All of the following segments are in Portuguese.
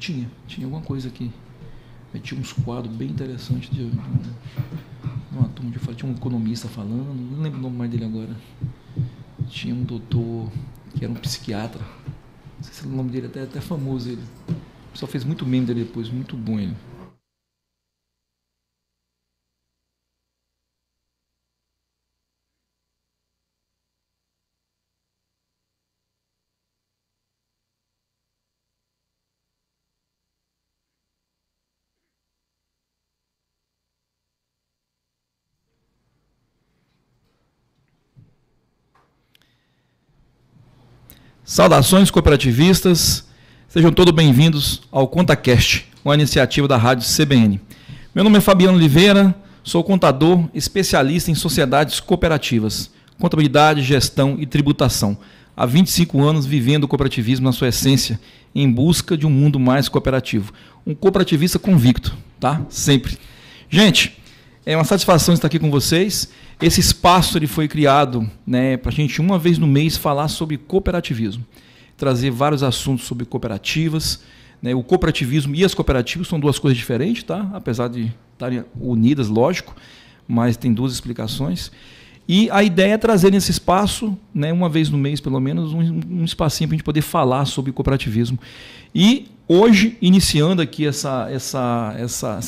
tinha alguma coisa aqui. Tinha uns quadros bem interessantes de uma turma de fala, tinha um economista falando, não lembro o nome mais dele agora. Tinha um doutor que era um psiquiatra, não sei se o nome dele é até famoso ele. O pessoal fez muito meme dele depois, muito bom ele. Saudações cooperativistas, sejam todos bem-vindos ao ContaCast, uma iniciativa da Rádio CBN. Meu nome é Fabiano Oliveira, sou contador especialista em sociedades cooperativas, contabilidade, gestão e tributação. Há 25 anos vivendo o cooperativismo na sua essência, em busca de um mundo mais cooperativo. Um cooperativista convicto, tá? Sempre. Gente, é uma satisfação estar aqui com vocês. Esse espaço ele foi criado, né, para a gente uma vez no mês falar sobre cooperativismo, trazer vários assuntos sobre cooperativas, né, o cooperativismo e as cooperativas são duas coisas diferentes, tá? Apesar de estarem unidas, lógico, mas tem duas explicações. E a ideia é trazer nesse espaço, né, uma vez no mês pelo menos, um espacinho para a gente poder falar sobre cooperativismo. E hoje, iniciando aqui essa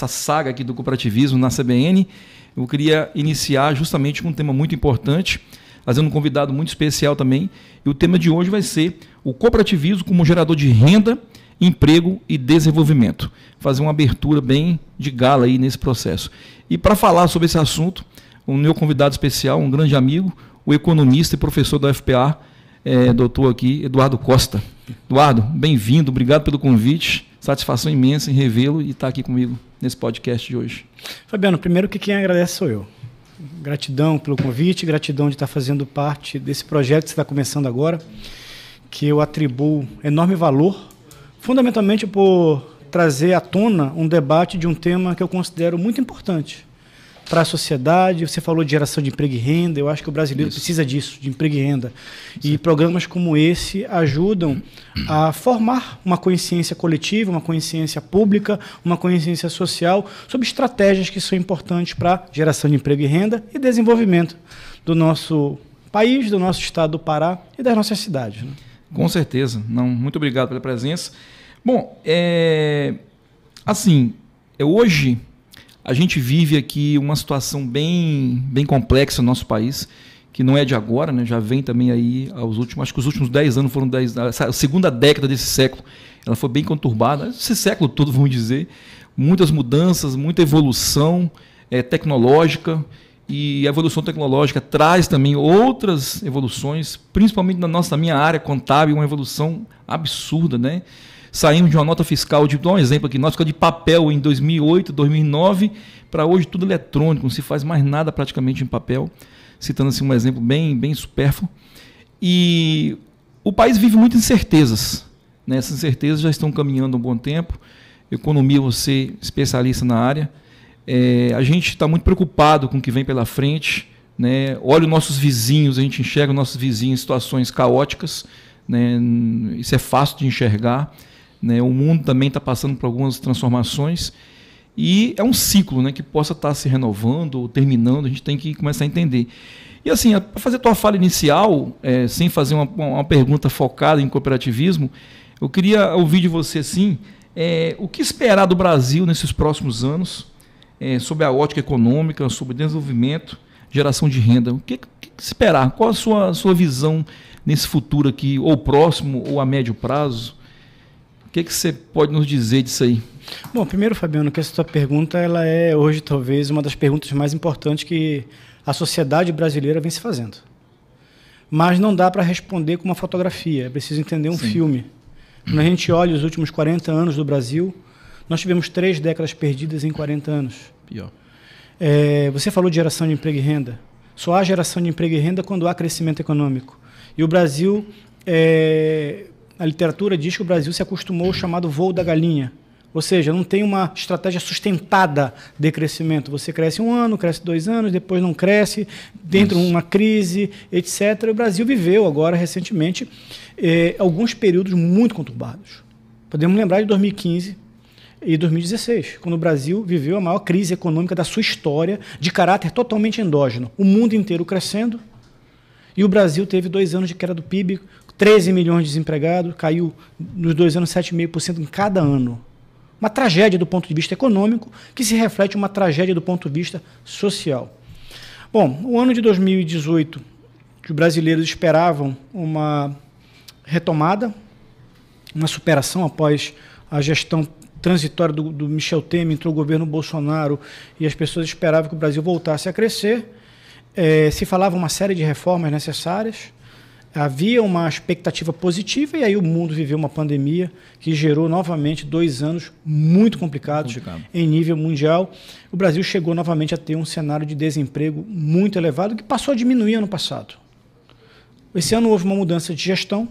saga aqui do cooperativismo na CBN, eu queria iniciar justamente com um tema muito importante, fazendo um convidado muito especial também. E o tema de hoje vai ser o cooperativismo como gerador de renda, emprego e desenvolvimento. Fazer uma abertura bem de gala aí nesse processo. E para falar sobre esse assunto, o meu convidado especial, um grande amigo, o economista e professor da UFPA, doutor aqui, Eduardo Costa. Eduardo, bem-vindo, obrigado pelo convite. Satisfação imensa em revê-lo e estar aqui comigo nesse podcast de hoje. Fabiano, primeiro que quem agradece sou eu. Gratidão pelo convite, gratidão de estar fazendo parte desse projeto que você está começando agora, que eu atribuo enorme valor, fundamentalmente por trazer à tona um debate de um tema que eu considero muito importante para a sociedade. Você falou de geração de emprego e renda, eu acho que o brasileiro precisa disso, de emprego e renda. E programas como esse ajudam a formar uma consciência coletiva, uma consciência pública, uma consciência social sobre estratégias que são importantes para a geração de emprego e renda e desenvolvimento do nosso país, do nosso estado do Pará e das nossas cidades, né? Com certeza. Não, muito obrigado pela presença. Bom, hoje a gente vive aqui uma situação bem complexa no nosso país, que não é de agora, né? Já vem também aí acho que os últimos 10 anos foram a segunda década desse século, ela foi bem conturbada, esse século todo, vamos dizer, muitas mudanças, muita evolução tecnológica, e a evolução tecnológica traz também outras evoluções, principalmente na minha área contábil, uma evolução absurda, né? Saímos de uma nota fiscal, de dar um exemplo aqui, nós ficamos de papel em 2008, 2009, para hoje tudo eletrônico, não se faz mais nada praticamente em papel, citando assim um exemplo bem supérfluo. E o país vive muitas incertezas, né? Essas incertezas já estão caminhando há um bom tempo. Economia, você especialista na área, a gente está muito preocupado com o que vem pela frente, né? Olha os nossos vizinhos, a gente enxerga os nossos vizinhos em situações caóticas, né? Isso é fácil de enxergar. O mundo também está passando por algumas transformações e é um ciclo, né, que possa estar se renovando ou terminando, a gente tem que começar a entender. E assim, para fazer a tua fala inicial, sem fazer uma pergunta focada em cooperativismo, eu queria ouvir de você assim, o que esperar do Brasil nesses próximos anos, sobre a ótica econômica, sobre desenvolvimento, geração de renda. O que esperar? Qual a sua visão nesse futuro aqui, ou próximo ou a médio prazo? O que você pode nos dizer disso aí? Bom, primeiro, Fabiano, que essa sua pergunta ela é hoje talvez uma das perguntas mais importantes que a sociedade brasileira vem se fazendo. Mas não dá para responder com uma fotografia, é preciso entender um filme. Quando a gente olha os últimos 40 anos do Brasil, nós tivemos 3 décadas perdidas em 40 anos. Pior. Você falou de geração de emprego e renda. Só há geração de emprego e renda quando há crescimento econômico. E o Brasil, a literatura diz que o Brasil se acostumou ao chamado voo da galinha. Ou seja, não tem uma estratégia sustentada de crescimento. Você cresce 1 ano, cresce 2 anos, depois não cresce, dentro de uma crise, etc. O Brasil viveu agora, recentemente, alguns períodos muito conturbados. Podemos lembrar de 2015 e 2016, quando o Brasil viveu a maior crise econômica da sua história, de caráter totalmente endógeno. O mundo inteiro crescendo e o Brasil teve 2 anos de queda do PIB, 13 milhões de desempregados, caiu nos 2 anos 7,5% em cada ano. Uma tragédia do ponto de vista econômico, que se reflete uma tragédia do ponto de vista social. Bom, o ano de 2018, que os brasileiros esperavam uma retomada, uma superação após a gestão transitória do Michel Temer, entrou o governo Bolsonaro e as pessoas esperavam que o Brasil voltasse a crescer. Se falava uma série de reformas necessárias, havia uma expectativa positiva e aí o mundo viveu uma pandemia que gerou novamente 2 anos muito complicados em nível mundial. O Brasil chegou novamente a ter um cenário de desemprego muito elevado que passou a diminuir ano passado. Esse ano houve uma mudança de gestão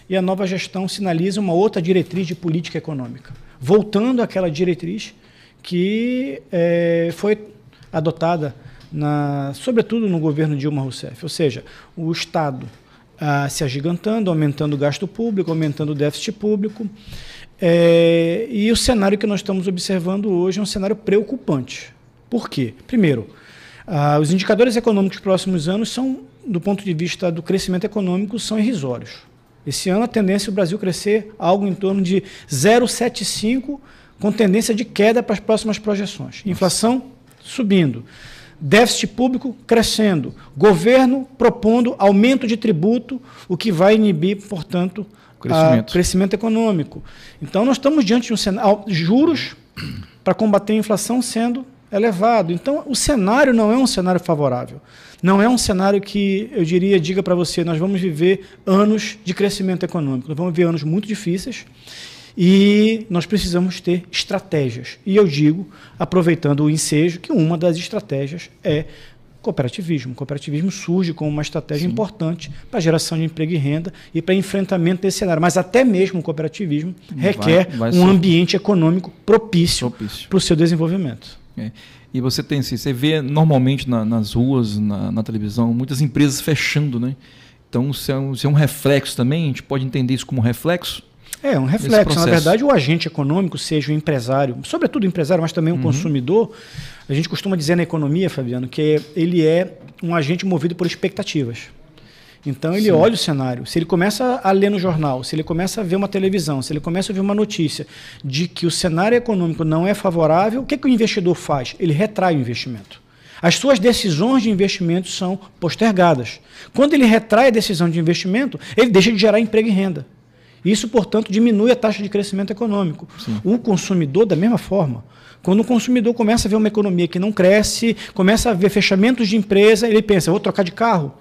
e a nova gestão sinaliza uma outra diretriz de política econômica, voltando àquela diretriz que foi adotada, sobretudo no governo Dilma Rousseff, ou seja, o Estado se agigantando, aumentando o gasto público, aumentando o déficit público. E o cenário que nós estamos observando hoje é um cenário preocupante. Por quê? Primeiro, os indicadores econômicos dos próximos anos são, do ponto de vista do crescimento econômico, são irrisórios. Esse ano a tendência é o Brasil crescer algo em torno de 0,75, com tendência de queda para as próximas projeções. Inflação subindo. Déficit público crescendo, governo propondo aumento de tributo, o que vai inibir, portanto, o crescimento econômico. Então, nós estamos diante de um cenário, juros para combater a inflação sendo elevado. Então, o cenário não é um cenário favorável. Não é um cenário que, eu diga para você, nós vamos viver anos de crescimento econômico. Nós vamos viver anos muito difíceis. E nós precisamos ter estratégias. E eu digo, aproveitando o ensejo, que uma das estratégias é cooperativismo. O cooperativismo surge como uma estratégia importante para a geração de emprego e renda e para enfrentamento desse cenário. Mas até mesmo o cooperativismo requer um ambiente econômico propício para o seu desenvolvimento. E você vê normalmente nas ruas, na televisão, muitas empresas fechando, né? Então, se é um reflexo também, a gente pode entender isso como reflexo? É um reflexo. Na verdade, o agente econômico, seja o empresário, sobretudo o empresário, mas também o consumidor, a gente costuma dizer na economia, Fabiano, que ele é um agente movido por expectativas. Então, ele olha o cenário. Se ele começa a ler no jornal, se ele começa a ver uma televisão, se ele começa a ver uma notícia de que o cenário econômico não é favorável, o que o investidor faz? Ele retrai o investimento. As suas decisões de investimento são postergadas. Quando ele retrai a decisão de investimento, ele deixa de gerar emprego e renda. Isso, portanto, diminui a taxa de crescimento econômico. Sim. O consumidor, da mesma forma, quando o consumidor começa a ver uma economia que não cresce, começa a ver fechamentos de empresa, ele pensa, vou trocar de carro,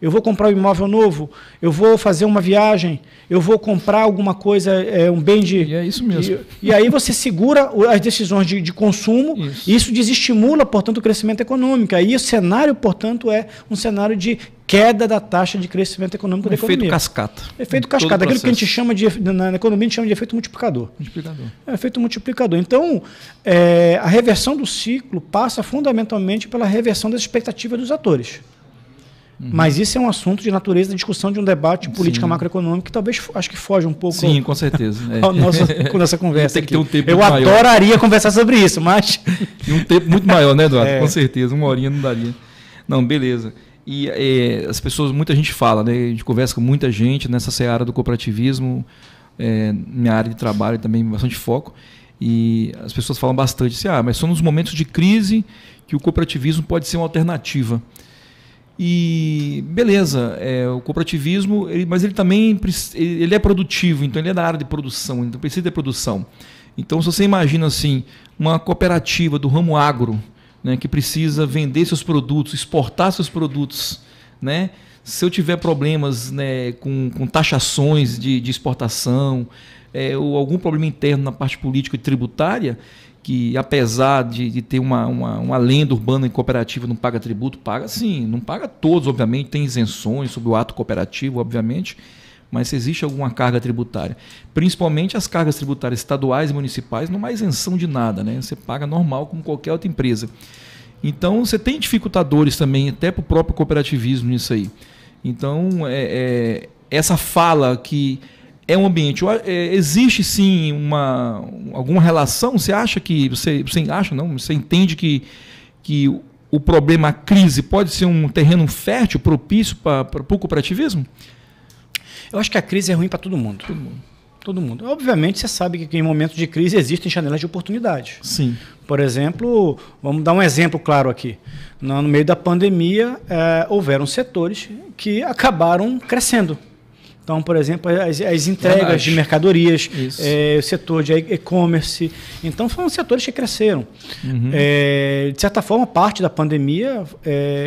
eu vou comprar um imóvel novo, eu vou fazer uma viagem, eu vou comprar alguma coisa, um bem de... E é isso mesmo. E aí você segura as decisões de consumo, e isso desestimula, portanto, o crescimento econômico. Aí o cenário, portanto, é um cenário de queda da taxa de crescimento econômico da economia. Efeito cascata. Efeito cascata, aquilo que a gente chama na economia, a gente chama de efeito multiplicador. Efeito multiplicador. Então, a reversão do ciclo passa fundamentalmente pela reversão das expectativas dos atores. Mas isso é um assunto de natureza da discussão de um debate de política macroeconômica que talvez, acho que foge um pouco com certeza. Com nossa conversa tem que ter um tempo Eu adoraria conversar sobre isso, mas... E um tempo muito maior, né, Eduardo? Com certeza, 1 horinha não daria. Não, beleza. E as pessoas, muita gente fala, né? A gente conversa com muita gente nessa seara do cooperativismo, minha área de trabalho também bastante foco, e as pessoas falam bastante assim, mas são nos momentos de crise que o cooperativismo pode ser uma alternativa. E beleza, o cooperativismo, mas ele também ele é produtivo, então ele é da área de produção, então precisa de produção. Então, se você imagina assim, uma cooperativa do ramo agro, né, que precisa vender seus produtos, exportar seus produtos, né? Se eu tiver problemas, né, com taxações de exportação, ou algum problema interno na parte política e tributária, que apesar de ter uma lenda urbana e cooperativa não paga tributo, paga sim, não paga todos, obviamente, tem isenções sobre o ato cooperativo, obviamente, mas se existe alguma carga tributária, principalmente as cargas tributárias estaduais e municipais, não há isenção de nada, né? Você paga normal como qualquer outra empresa. Então você tem dificultadores também, até para o próprio cooperativismo nisso aí. Então essa fala que É um ambiente. Existe sim alguma relação? Você acha que. Você acha, não? Você entende que o problema, a crise, pode ser um terreno fértil, propício para o cooperativismo? Eu acho que a crise é ruim para todo mundo. Todo mundo. Obviamente, você sabe que em momentos de crise existem janelas de oportunidade. Sim. Por exemplo, vamos dar um exemplo claro aqui. No meio da pandemia, houveram setores que acabaram crescendo. Então, por exemplo, as entregas de mercadorias, o setor de e-commerce. Então, foram setores que cresceram. De certa forma, parte da pandemia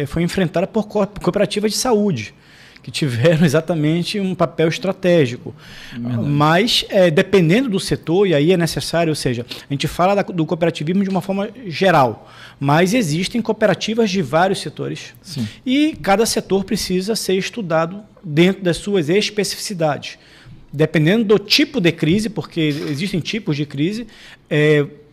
foi enfrentada por cooperativas de saúde, que tiveram exatamente um papel estratégico. Mas, dependendo do setor, e aí é necessário, ou seja, a gente fala do cooperativismo de uma forma geral, mas existem cooperativas de vários setores. Sim. E cada setor precisa ser estudado dentro das suas especificidades. Dependendo do tipo de crise, porque existem tipos de crise,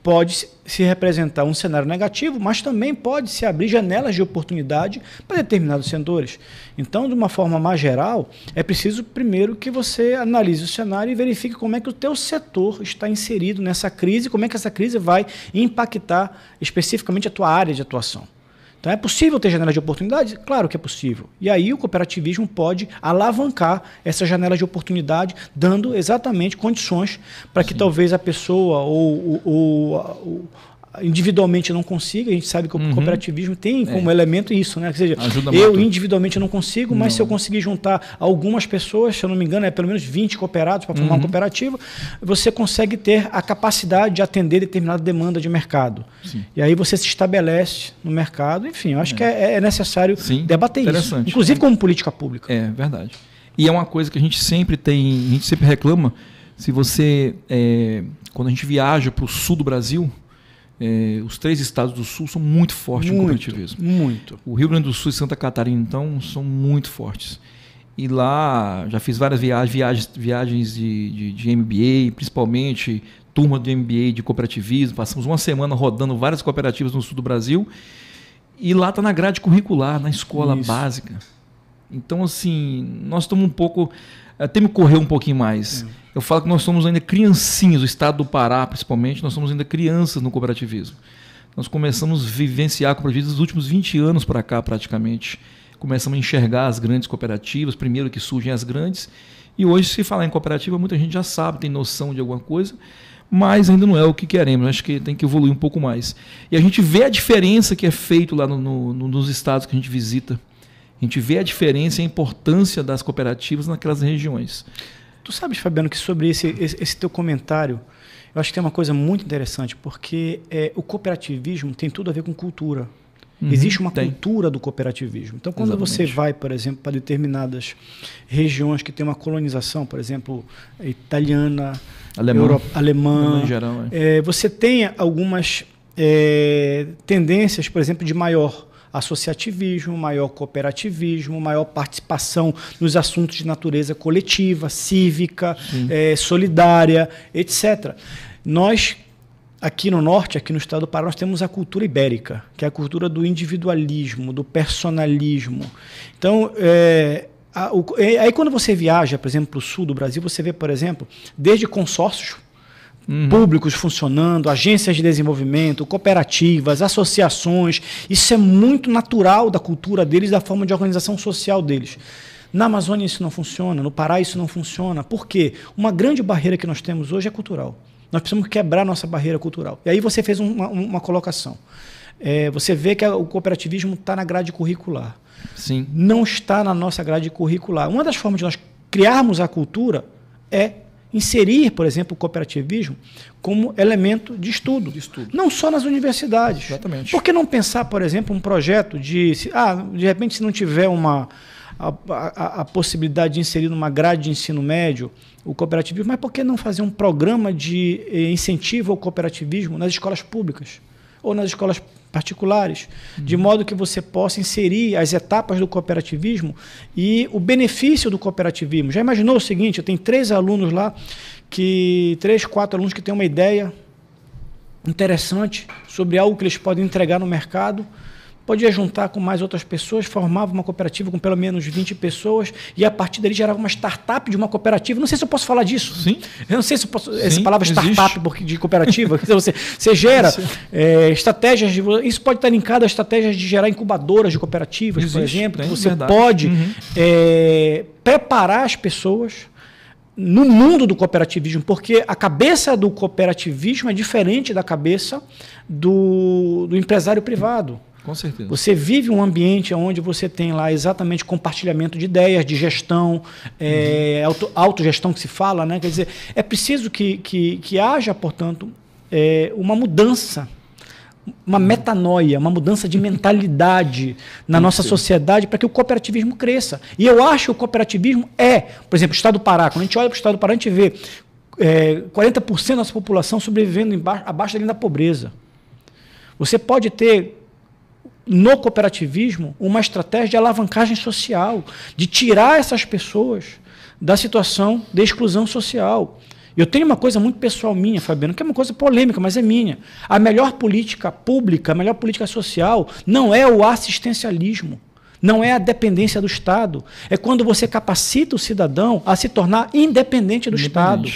pode se representar um cenário negativo, mas também pode se abrir janelas de oportunidade para determinados setores. Então, de uma forma mais geral, é preciso primeiro que você analise o cenário e verifique como é que o teu setor está inserido nessa crise, como é que essa crise vai impactar especificamente a tua área de atuação. Então, é possível ter janela de oportunidade? Claro que é possível. E aí o cooperativismo pode alavancar essa janela de oportunidade, dando exatamente condições para que talvez a pessoa ou individualmente não consiga. A gente sabe que o cooperativismo tem como elemento isso, né? Ou seja, eu individualmente não consigo, mas se eu conseguir juntar algumas pessoas, se eu não me engano, pelo menos 20 cooperados para formar uma cooperativa, você consegue ter a capacidade de atender determinada demanda de mercado. Sim. E aí você se estabelece no mercado. Enfim, eu acho que é necessário debater isso, inclusive como política pública. É verdade. E é uma coisa que a gente sempre reclama. Se você, quando a gente viaja para o sul do Brasil, os 3 estados do sul são muito fortes no cooperativismo. Muito. O Rio Grande do Sul e Santa Catarina, então, são muito fortes. E lá, já fiz várias viagens de MBA, principalmente turma de MBA de cooperativismo. Passamos uma semana rodando várias cooperativas no sul do Brasil. E lá está na grade curricular, na escola básica. Então, assim, nós estamos um pouco... Temos que correr um pouquinho mais. Eu falo que nós somos ainda criancinhas, o estado do Pará, principalmente, nós somos ainda crianças no cooperativismo. Nós começamos a vivenciar cooperativismo nos últimos 20 anos para cá, praticamente. Começamos a enxergar as grandes cooperativas, primeiro que surgem as grandes. E hoje, se falar em cooperativa, muita gente já sabe, tem noção de alguma coisa, mas ainda não é o que queremos. Acho que tem que evoluir um pouco mais. E a gente vê a diferença que é feito lá nos estados que a gente visita. A gente vê a diferença e a importância das cooperativas naquelas regiões. Tu sabes, Fabiano, que sobre esse teu comentário, eu acho que tem uma coisa muito interessante, porque o cooperativismo tem tudo a ver com cultura. Existe uma cultura do cooperativismo. Então, quando você vai, por exemplo, para determinadas regiões que tem uma colonização, por exemplo, italiana, alemã, em geral, você tem algumas tendências, por exemplo, de maior associativismo, maior cooperativismo, maior participação nos assuntos de natureza coletiva, cívica, solidária, etc. Nós, aqui no norte, aqui no estado do Pará, nós temos a cultura ibérica, que é a cultura do individualismo, do personalismo. Então, aí quando você viaja, por exemplo, para o sul do Brasil, você vê, por exemplo, desde consórcios públicos funcionando, agências de desenvolvimento, cooperativas, associações. Isso é muito natural da cultura deles, da forma de organização social deles. Na Amazônia isso não funciona, no Pará isso não funciona. Por quê? Uma grande barreira que nós temos hoje é cultural. Nós precisamos quebrar nossa barreira cultural. E aí você fez uma colocação. Você vê que o cooperativismo está na grade curricular. Sim. Não está na nossa grade curricular. Uma das formas de nós criarmos a cultura é inserir, por exemplo, o cooperativismo como elemento de estudo. Não só nas universidades. Exatamente. Por que não pensar, por exemplo, um projeto de repente, se não tiver a possibilidade de inserir numa grade de ensino médio o cooperativismo, mas por que não fazer um programa de incentivo ao cooperativismo nas escolas públicas ou nas escolas particulares, de modo que você possa inserir as etapas do cooperativismo e o benefício do cooperativismo. Já imaginou o seguinte, eu tenho 3 alunos lá, 4 alunos que têm uma ideia interessante sobre algo que eles podem entregar no mercado, podia juntar com mais outras pessoas, formava uma cooperativa com pelo menos 20 pessoas e a partir dali gerava uma startup de uma cooperativa. Não sei se eu posso falar disso. Sim. Eu não sei se eu posso... Sim, essa palavra startup de cooperativa. Você gera estratégias... Isso pode estar linkado a estratégias de gerar incubadoras de cooperativas, por exemplo. Você pode preparar as pessoas no mundo do cooperativismo, porque a cabeça do cooperativismo é diferente da cabeça do empresário privado. Com certeza. Você vive um ambiente onde você tem lá exatamente compartilhamento de ideias, de gestão, autogestão que se fala, né? Quer dizer, é preciso que haja, portanto, uma mudança, uma metanoia, uma mudança de mentalidade na nossa sociedade para que o cooperativismo cresça. E eu acho que o cooperativismo por exemplo, o estado do Pará. Quando a gente olha para o estado do Pará, a gente vê 40% da nossa população sobrevivendo abaixo da linha da pobreza. Você pode ter no cooperativismo uma estratégia de alavancagem social, de tirar essas pessoas da situação de exclusão social. Eu tenho uma coisa muito pessoal minha, Fabiano, que é uma coisa polêmica, mas é minha. A melhor política pública, a melhor política social não é o assistencialismo, não é a dependência do Estado. É quando você capacita o cidadão a se tornar independente do Estado.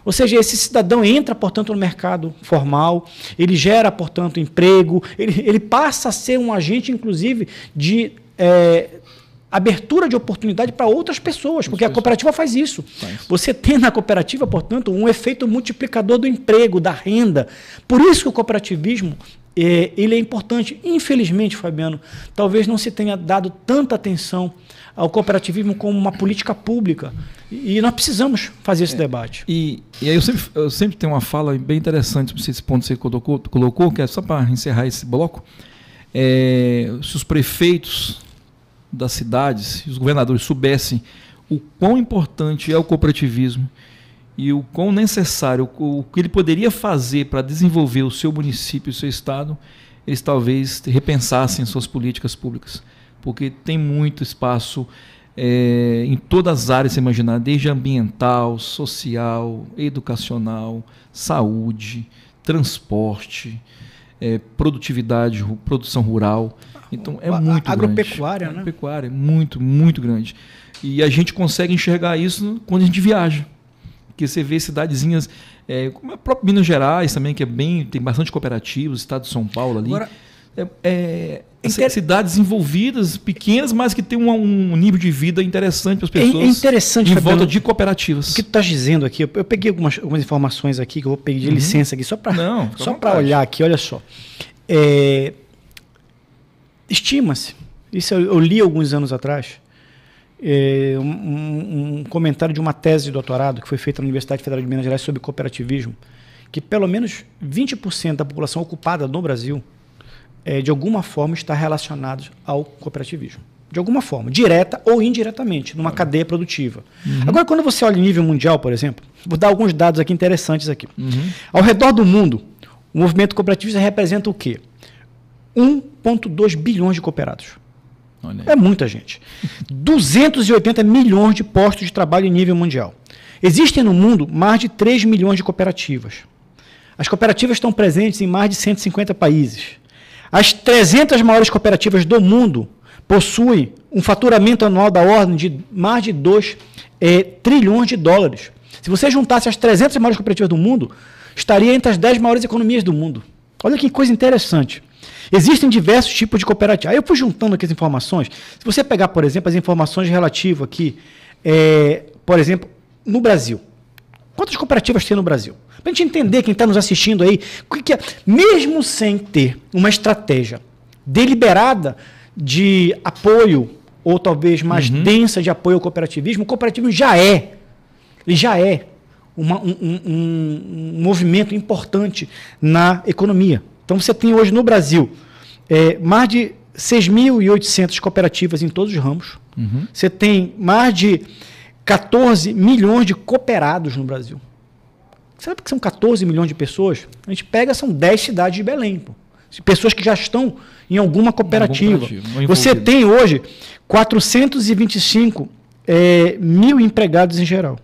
Ou seja, esse cidadão entra, portanto, no mercado formal, ele gera, portanto, emprego, ele passa a ser um agente, inclusive, de abertura de oportunidade para outras pessoas, porque a cooperativa faz isso. Você tem na cooperativa, portanto, um efeito multiplicador do emprego, da renda. Por isso que o cooperativismo ele é importante. Infelizmente, Fabiano, talvez não se tenha dado tanta atenção ao cooperativismo como uma política pública. E nós precisamos fazer esse debate. E aí eu sempre tenho uma fala bem interessante sobre esse ponto que você colocou, que é só para encerrar esse bloco. Se os prefeitos das cidades e os governadores soubessem o quão importante é o cooperativismo e o quão necessário, o que ele poderia fazer para desenvolver o seu município e o seu estado, eles talvez repensassem suas políticas públicas, porque tem muito espaço em todas as áreas, você imaginar, desde ambiental, social, educacional, saúde, transporte, produtividade, produção rural. Então é muito agropecuária, grande. Né? Agropecuária é muito, muito grande. E a gente consegue enxergar isso quando a gente viaja. Porque você vê cidadezinhas, como a própria Minas Gerais também, que tem bastante cooperativas, o estado de São Paulo ali. Agora, cidades envolvidas, pequenas, mas que tem um nível de vida interessante para as pessoas. É interessante, em volta de cooperativas. O que tu estás dizendo aqui, eu peguei algumas informações aqui, que eu vou pedir licença aqui, só para olhar aqui, olha só. Estima-se, isso eu li alguns anos atrás, um comentário de uma tese de doutorado que foi feita na Universidade Federal de Minas Gerais sobre cooperativismo, que pelo menos 20% da população ocupada no Brasil, de alguma forma, está relacionado ao cooperativismo. De alguma forma, direta ou indiretamente, numa cadeia produtiva. Agora, quando você olha em nível mundial, por exemplo, vou dar alguns dados aqui interessantes aqui. Ao redor do mundo, o movimento cooperativista representa o quê? 1,2 bilhões de cooperados. É muita gente. 280 milhões de postos de trabalho em nível mundial. Existem no mundo mais de 3 milhões de cooperativas. As cooperativas estão presentes em mais de 150 países. As 300 maiores cooperativas do mundo possuem um faturamento anual da ordem de mais de 2 trilhões de dólares. Se você juntasse as 300 maiores cooperativas do mundo, estaria entre as 10 maiores economias do mundo. Olha que coisa interessante. Existem diversos tipos de cooperativas. Aí eu fui juntando aqui as informações. Se você pegar, por exemplo, as informações relativas aqui, por exemplo, no Brasil. Quantas cooperativas tem no Brasil? Para a gente entender, quem está nos assistindo aí, mesmo sem ter uma estratégia deliberada de apoio, ou talvez mais densa de apoio ao cooperativismo, o cooperativismo já é um movimento importante na economia. Então você tem hoje no Brasil mais de 6.800 cooperativas em todos os ramos. Você tem mais de 14 milhões de cooperados no Brasil. Sabe que são 14 milhões de pessoas? A gente pega, são 10 cidades de Belém. Pô. Pessoas que já estão em alguma cooperativa. Você tem hoje 425 mil empregados em geral.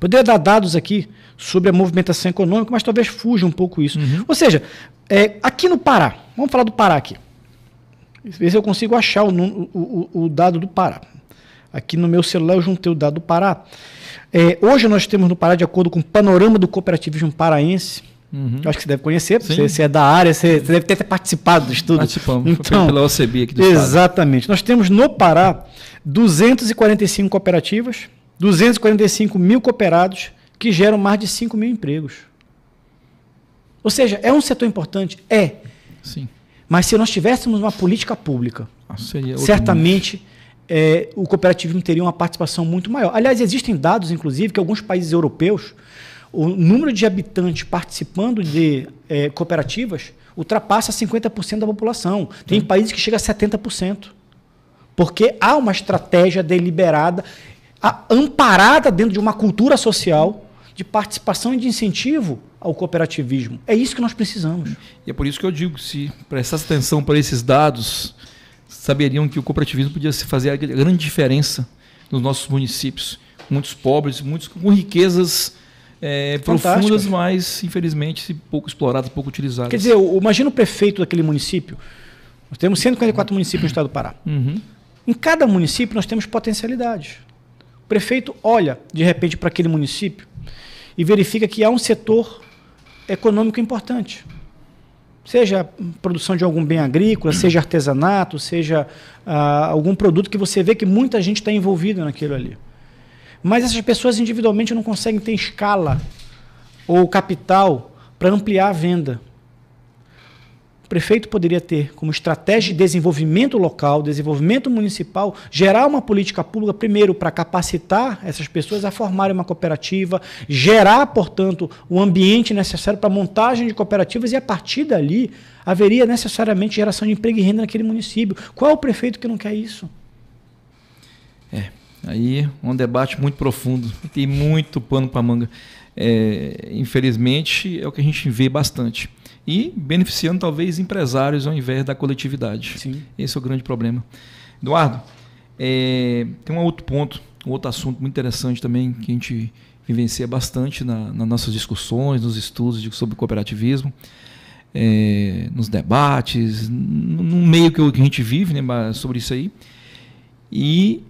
Poderia dar dados aqui sobre a movimentação econômica, mas talvez fuja um pouco isso. Ou seja, aqui no Pará, vamos falar do Pará aqui. Ver se eu consigo achar o dado do Pará. Aqui no meu celular eu juntei o dado do Pará. Hoje nós temos no Pará, de acordo com o panorama do cooperativismo paraense, acho que você deve conhecer, você é da área, você deve ter participado do estudo. Participamos, então, pela OCB aqui do exatamente. Estado. Nós temos no Pará 245 cooperativas, 245 mil cooperados, que geram mais de 5 mil empregos. Ou seja, é um setor importante? É. Sim. Mas se nós tivéssemos uma política pública, seria certamente o cooperativismo teria uma participação muito maior. Aliás, existem dados, inclusive, que alguns países europeus, o número de habitantes participando de cooperativas ultrapassa 50% da população. Tem países que chega a 70%. Porque há uma estratégia deliberada, amparada dentro de uma cultura social de participação e de incentivo ao cooperativismo. É isso que nós precisamos. E é por isso que eu digo, se prestasse atenção para esses dados, saberiam que o cooperativismo podia se fazer a grande diferença nos nossos municípios. Muitos pobres, muitos com riquezas profundas, mas infelizmente pouco exploradas, pouco utilizadas. Quer dizer, imagina o prefeito daquele município. Nós temos 144 municípios no estado do Pará. Em cada município nós temos potencialidades. O prefeito olha, de repente, para aquele município e verifica que há um setor econômico importante. Seja produção de algum bem agrícola, seja artesanato, seja algum produto que você vê que muita gente está envolvida naquilo ali. Mas essas pessoas individualmente não conseguem ter escala ou capital para ampliar a venda. O prefeito poderia ter como estratégia de desenvolvimento local, desenvolvimento municipal, gerar uma política pública, primeiro, para capacitar essas pessoas a formarem uma cooperativa, gerar, portanto, o ambiente necessário para a montagem de cooperativas e, a partir dali, haveria necessariamente geração de emprego e renda naquele município. Qual é o prefeito que não quer isso? Aí um debate muito profundo, tem muito pano para manga. Infelizmente, é o que a gente vê bastante. E beneficiando talvez empresários ao invés da coletividade. Sim. Esse é o grande problema. Eduardo, tem um outro ponto, um outro assunto muito interessante também que a gente vivencia bastante nas nossas discussões, nos estudos sobre cooperativismo, nos debates, no meio que a gente vive, né, sobre isso aí. E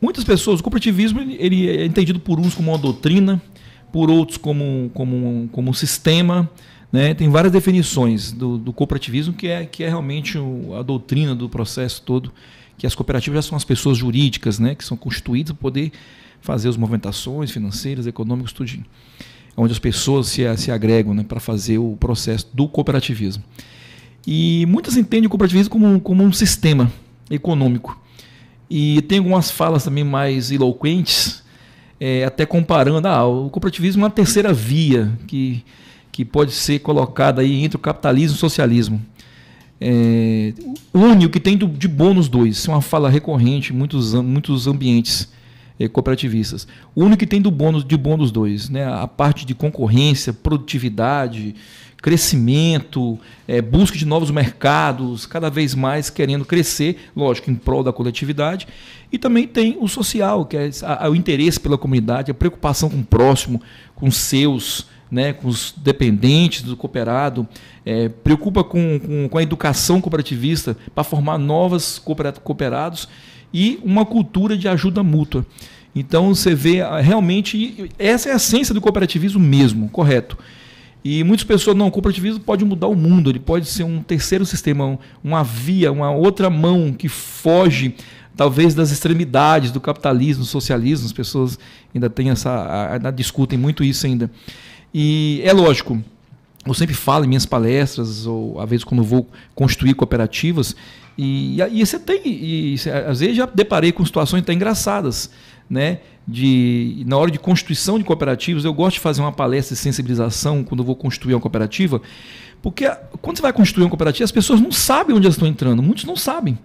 muitas pessoas, o cooperativismo ele é entendido por uns como uma doutrina, por outros como um sistema, né? Tem várias definições do cooperativismo que é realmente a doutrina do processo todo, que as cooperativas já são as pessoas jurídicas, né, que são constituídas para poder fazer as movimentações financeiras, econômicas, tudinho. Onde as pessoas se agregam, né, para fazer o processo do cooperativismo. E muitas entendem o cooperativismo como um sistema econômico. E tem algumas falas também mais eloquentes, até comparando o cooperativismo é uma terceira via que pode ser colocada aí entre o capitalismo e o socialismo. Une o que tem de bom nos dois. Isso é uma fala recorrente em muitos ambientes cooperativistas. Une o que tem de bom nos dois, né? A parte de concorrência, produtividade, crescimento, busca de novos mercados, cada vez mais querendo crescer, lógico, em prol da coletividade. E também tem o social, que é o interesse pela comunidade, a preocupação com o próximo, com os seus, né, com os dependentes do cooperado, preocupa com a educação cooperativista para formar novos cooperados e uma cultura de ajuda mútua. Então você vê realmente, essa é a essência do cooperativismo mesmo, correto. E muitas pessoas, não, o cooperativismo pode mudar o mundo, ele pode ser um terceiro sistema, uma via, uma outra mão que foge, talvez, das extremidades do capitalismo, do socialismo. As pessoas ainda ainda discutem muito isso ainda. E é lógico, eu sempre falo em minhas palestras, ou às vezes quando vou construir cooperativas, e você tem, às vezes já deparei com situações até engraçadas, né? Na hora de constituição de cooperativas, eu gosto de fazer uma palestra de sensibilização quando eu vou construir uma cooperativa, porque quando você vai construir uma cooperativa, as pessoas não sabem onde elas estão entrando, muitos não sabem.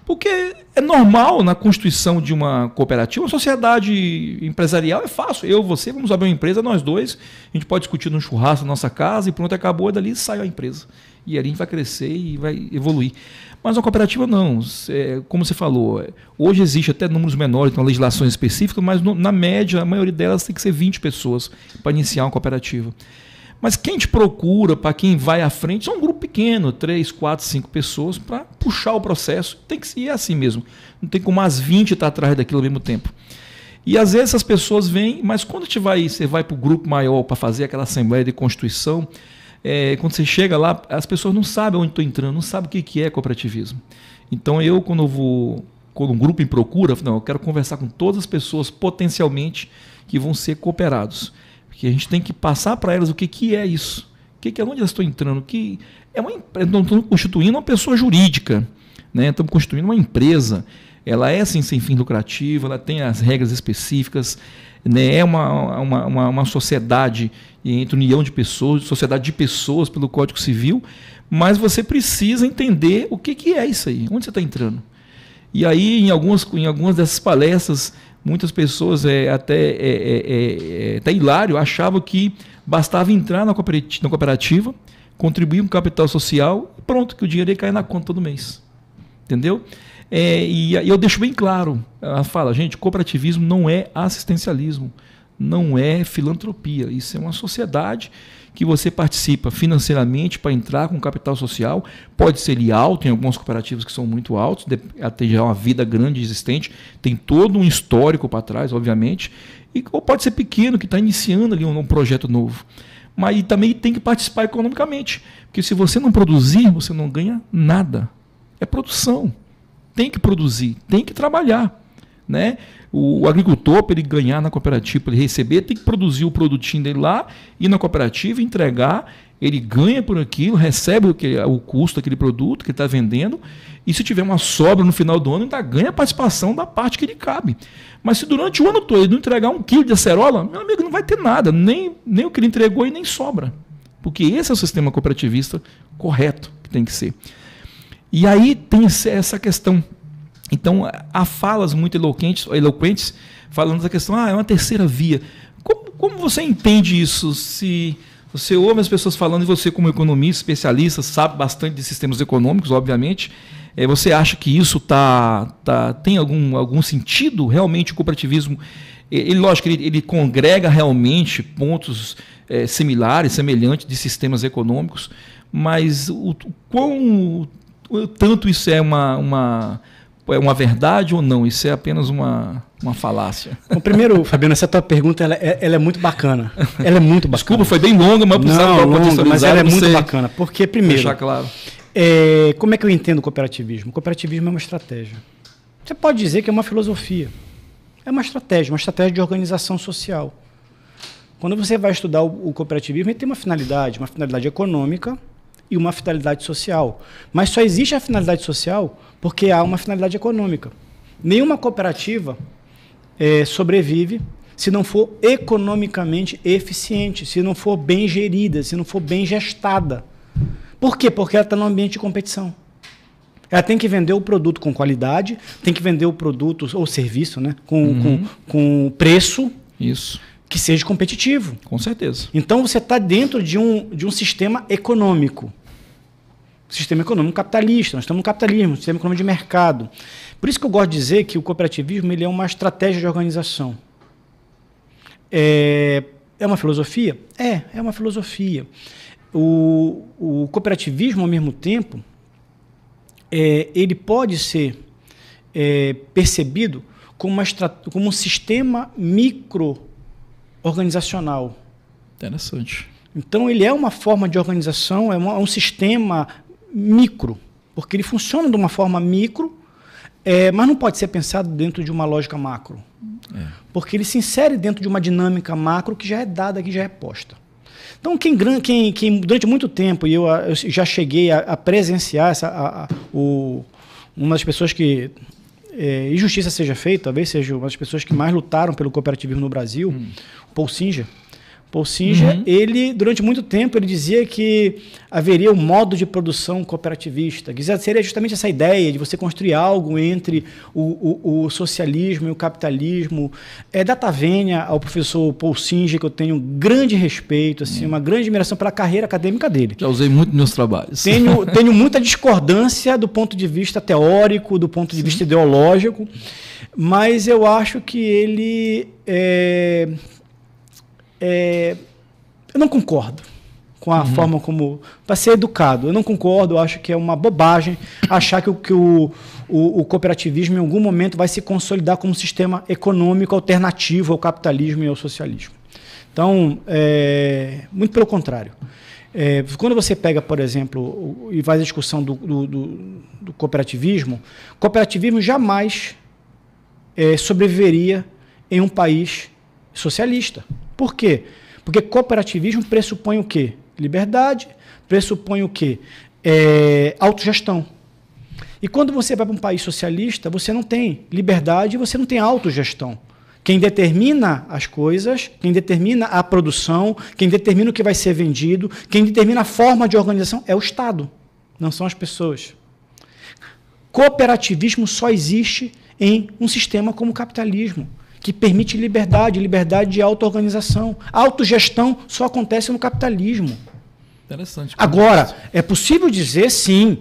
Porque é normal na constituição de uma cooperativa, uma sociedade empresarial é fácil. Você, vamos abrir uma empresa, nós dois, a gente pode discutir num churrasco na nossa casa e pronto, acabou, e dali sai a empresa. E ali a gente vai crescer e vai evoluir. Mas uma cooperativa não, como você falou, hoje existe até números menores, tem legislações específicas, mas na média, a maioria delas tem que ser 20 pessoas para iniciar uma cooperativa. Mas quem te procura, para quem vai à frente, é um grupo pequeno, 3, 4, 5 pessoas, para puxar o processo. Tem que ser assim mesmo. Não tem como as 20 estar atrás daquilo ao mesmo tempo. E às vezes essas pessoas vêm, mas quando você vai para o grupo maior para fazer aquela assembleia de constituição, quando você chega lá, as pessoas não sabem onde estou entrando, não sabem o que é cooperativismo. Então quando um grupo me procura, não, eu quero conversar com todas as pessoas potencialmente que vão ser cooperados. Porque a gente tem que passar para elas o que é isso. Onde elas estão entrando. Nós estamos constituindo uma pessoa jurídica, né? Estamos constituindo uma empresa. Ela é assim, sem fim lucrativo, ela tem as regras específicas, né? É uma sociedade entre união de pessoas, sociedade de pessoas pelo Código Civil, mas você precisa entender o que é isso aí, onde você está entrando. E aí, em algumas dessas palestras, muitas pessoas, até hilário, achavam que bastava entrar na cooperativa, contribuir com capital social e pronto, que o dinheiro ia cair na conta todo mês. Entendeu? E eu deixo bem claro, ela fala, gente, cooperativismo não é assistencialismo, não é filantropia, isso é uma sociedade que você participa financeiramente para entrar com capital social, pode ser alto, tem algumas cooperativas que são muito altos, até já uma vida grande existente, tem todo um histórico para trás, obviamente, ou pode ser pequeno, que está iniciando ali um projeto novo. Mas também tem que participar economicamente, porque se você não produzir, você não ganha nada. É produção. Tem que produzir, tem que trabalhar, né? O agricultor, para ele ganhar na cooperativa, para ele receber, tem que produzir o produtinho dele lá, ir na cooperativa, entregar, ele ganha por aquilo, recebe o custo daquele produto que ele está vendendo, e se tiver uma sobra no final do ano, ainda ganha a participação da parte que lhe cabe. Mas se durante o ano todo ele não entregar 1 quilo de acerola, meu amigo, não vai ter nada, nem o que ele entregou e nem sobra. Porque esse é o sistema cooperativista correto que tem que ser. E aí tem essa questão. Então, há falas muito eloquentes falando da questão, é uma terceira via. Como você entende isso? Se você ouve as pessoas falando, e você como economista, especialista, sabe bastante de sistemas econômicos, obviamente, você acha que isso tem algum sentido? Realmente o cooperativismo, lógico, ele congrega realmente pontos similares, semelhantes de sistemas econômicos, mas o quão tanto isso é uma verdade ou não? Isso é apenas uma falácia? Bom, primeiro, Fabiano, essa tua pergunta ela é muito bacana. Ela é muito bacana. Desculpa, foi bem longa, mas mas ela é muito bacana. Porque, primeiro, deixar claro. Como é que eu entendo o cooperativismo? O cooperativismo é uma estratégia. Você pode dizer que é uma filosofia. É uma estratégia de organização social. Quando você vai estudar o cooperativismo, ele tem uma finalidade econômica e uma finalidade social. Mas só existe a finalidade social porque há uma finalidade econômica. Nenhuma cooperativa sobrevive se não for economicamente eficiente, se não for bem gerida, se não for bem gestada. Por quê? Porque ela está no ambiente de competição. Ela tem que vender o produto com qualidade, tem que vender o produto ou serviço, né, com preço. Isso. Que seja competitivo. Com certeza. Então você está dentro de um sistema econômico. Sistema econômico capitalista. Nós estamos no capitalismo, sistema econômico de mercado. Por isso que eu gosto de dizer que o cooperativismo ele é uma estratégia de organização. É uma filosofia? É uma filosofia. O cooperativismo, ao mesmo tempo, ele pode ser percebido como um sistema micro-organizacional. Interessante. Então, ele é uma forma de organização, é um sistema micro, porque ele funciona de uma forma micro, mas não pode ser pensado dentro de uma lógica macro. Porque ele se insere dentro de uma dinâmica macro que já é dada, que já é posta. Então, quem durante muito tempo, e eu já cheguei a presenciar uma das pessoas que, e justiça seja feita, talvez seja uma das pessoas que mais lutaram pelo cooperativismo no Brasil, o Paul Singer. Paul Singer, ele, durante muito tempo, ele dizia que haveria um modo de produção cooperativista, que seria justamente essa ideia de você construir algo entre o socialismo e o capitalismo. Data vênia ao professor Paul Singer, que eu tenho um grande respeito, assim, uma grande admiração pela carreira acadêmica dele. Já usei muito nos meus trabalhos. Tenho muita discordância do ponto de vista teórico, do ponto de vista ideológico, mas eu acho que ele... eu não concordo. com a forma como... Para ser educado. Eu não concordo, eu acho que é uma bobagem achar que o cooperativismo em algum momento vai se consolidar como um sistema econômico alternativo ao capitalismo e ao socialismo. Então, muito pelo contrário. Quando você pega, por exemplo, e faz a discussão do cooperativismo, cooperativismo jamais sobreviveria em um país socialista. Por quê? Porque cooperativismo pressupõe o quê? Liberdade, pressupõe o quê? Autogestão. E quando você vai para um país socialista, você não tem liberdade e você não tem autogestão. Quem determina as coisas, quem determina a produção, quem determina o que vai ser vendido, quem determina a forma de organização é o Estado, não são as pessoas. Cooperativismo só existe em um sistema como o capitalismo, que permite liberdade de auto-organização. A autogestão só acontece no capitalismo. Interessante. Agora, é possível dizer, sim,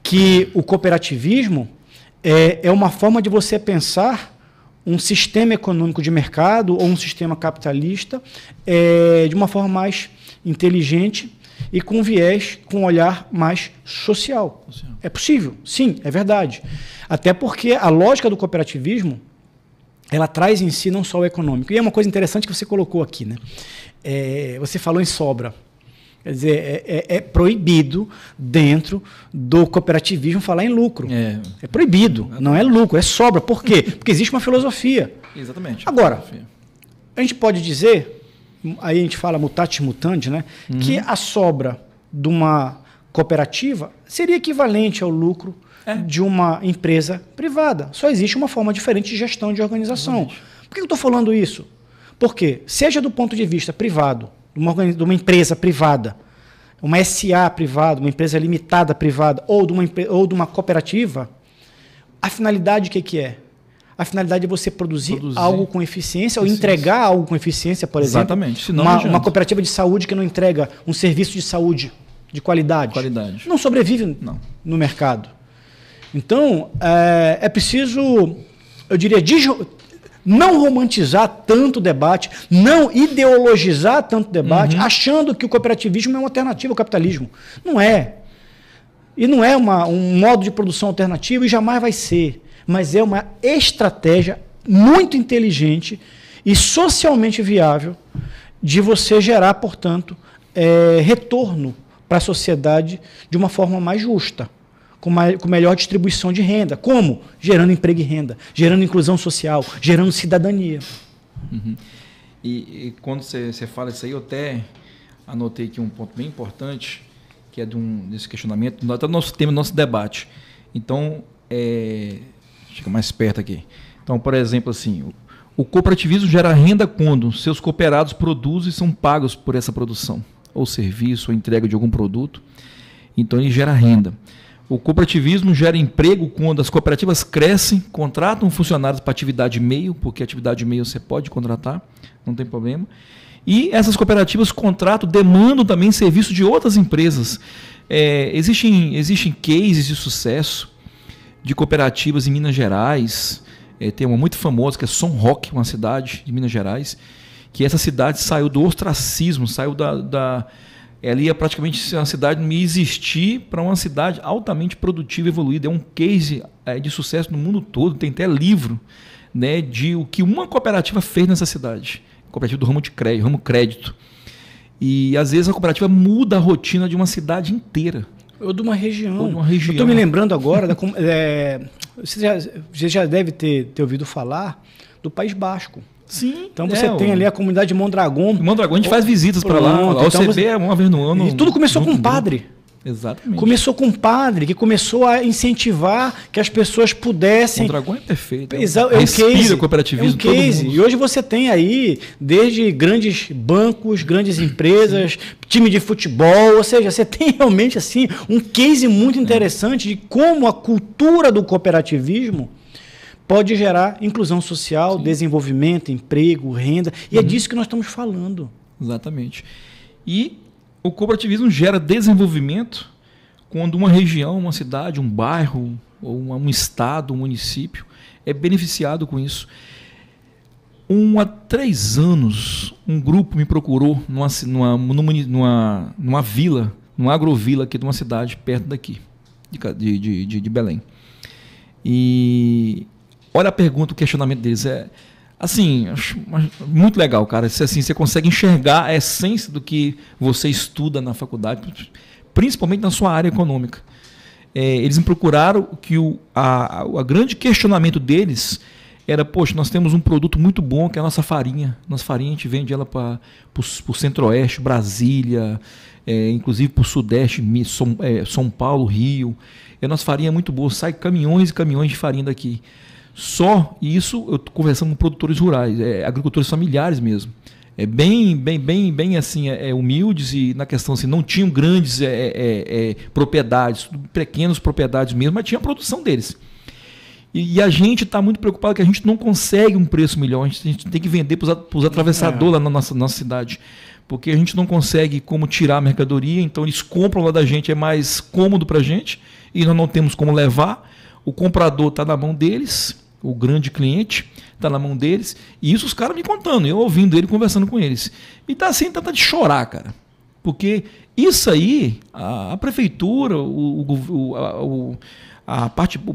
que o cooperativismo é uma forma de você pensar um sistema econômico de mercado ou um sistema capitalista de uma forma mais inteligente e com viés, com um olhar mais social. É possível, sim, é verdade. Até porque a lógica do cooperativismo ela traz em si não só o econômico. E é uma coisa interessante que você colocou aqui, né? Você falou em sobra. Quer dizer, é proibido dentro do cooperativismo falar em lucro. É proibido, não é lucro, é sobra. Por quê? Porque existe uma filosofia. Exatamente. Agora, a gente pode dizer, aí a gente fala mutatis mutandis, né? Que a sobra de uma cooperativa seria equivalente ao lucro de uma empresa privada. Só existe uma forma diferente de gestão de organização. Exatamente. Por que eu estou falando isso? Porque, seja do ponto de vista privado, de uma empresa privada, uma SA privada, uma empresa limitada privada, ou de uma cooperativa, a finalidade o que é? A finalidade é você produzir algo com eficiência ou entregar algo com eficiência, por exemplo. Exatamente. Senão uma cooperativa de saúde que não entrega um serviço de saúde de qualidade. Não sobrevive no mercado. Então, é preciso, eu diria, não romantizar tanto o debate, não ideologizar tanto o debate, achando que o cooperativismo é uma alternativa ao capitalismo. Não é. E não é um modo de produção alternativo e jamais vai ser. Mas é uma estratégia muito inteligente e socialmente viável de você gerar, portanto, retorno para a sociedade de uma forma mais justa, com melhor distribuição de renda. Como? Gerando emprego e renda, gerando inclusão social, gerando cidadania. E quando você fala isso aí, eu até anotei aqui um ponto bem importante, que é desse questionamento, até o nosso tema, nosso debate. Então, fica mais perto aqui. Então, por exemplo, assim, o cooperativismo gera renda quando seus cooperados produzem e são pagos por essa produção, ou serviço, ou entrega de algum produto. Então, ele gera renda. O cooperativismo gera emprego quando as cooperativas crescem, contratam funcionários para atividade meio, porque atividade meio você pode contratar, não tem problema. E essas cooperativas demandam também serviço de outras empresas. Existem cases de sucesso de cooperativas em Minas Gerais. Tem uma muito famosa, que é São Roque, uma cidade de Minas Gerais, que essa cidade saiu do ostracismo, saiu ali praticamente uma cidade não ia existir para uma cidade altamente produtiva e evoluída. É um case de sucesso no mundo todo. Tem até livro, né, de o que uma cooperativa fez nessa cidade. Cooperativa do ramo crédito. E às vezes a cooperativa muda a rotina de uma cidade inteira. Ou de uma região. Eu estou me lembrando agora, você já deve ter ouvido falar do País Basco. Sim. Então você tem ali a comunidade de Mondragón. Mondragón, a gente faz visitas para lá. A OCB é uma vez no ano. E tudo começou com um padre. Exatamente. Começou com um padre que começou a incentivar que as pessoas pudessem... Mondragón é perfeito. É um case. Cooperativismo. É um case. E hoje você tem aí, desde grandes bancos, grandes empresas, time de futebol, ou seja, você tem realmente assim um case muito interessante de como a cultura do cooperativismo pode gerar inclusão social, desenvolvimento, emprego, renda. E é disso que nós estamos falando. Exatamente. E o cooperativismo gera desenvolvimento quando uma região, uma cidade, um bairro, ou um estado, um município é beneficiado com isso. Há 3 anos, um grupo me procurou numa vila, numa agrovila aqui de uma cidade perto daqui, de Belém. E olha a pergunta, o questionamento deles assim, muito legal, cara. Assim, você consegue enxergar a essência do que você estuda na faculdade, principalmente na sua área econômica. Eles me procuraram que o grande questionamento deles era, poxa, nós temos um produto muito bom, que é a nossa farinha. Nossa farinha, a gente vende ela para o Centro-Oeste, Brasília, inclusive para o Sudeste, São Paulo, Rio. E a nossa farinha é muito boa, sai caminhões e caminhões de farinha daqui. E isso eu estou conversando com produtores rurais, agricultores familiares mesmo. Bem assim, humildes, e na questão assim, não tinham grandes propriedades, pequenas propriedades mesmo, mas tinha a produção deles. E a gente está muito preocupado que a gente não consegue um preço melhor, a gente tem que vender para os atravessadores lá na nossa cidade, porque a gente não consegue como tirar a mercadoria, então eles compram lá da gente, é mais cômodo para a gente, e nós não temos como levar, o comprador está na mão deles, o grande cliente está na mão deles, e isso os caras me contando, eu ouvindo ele, conversando com eles. E tá assim, tá de chorar, cara, porque isso aí, a prefeitura, o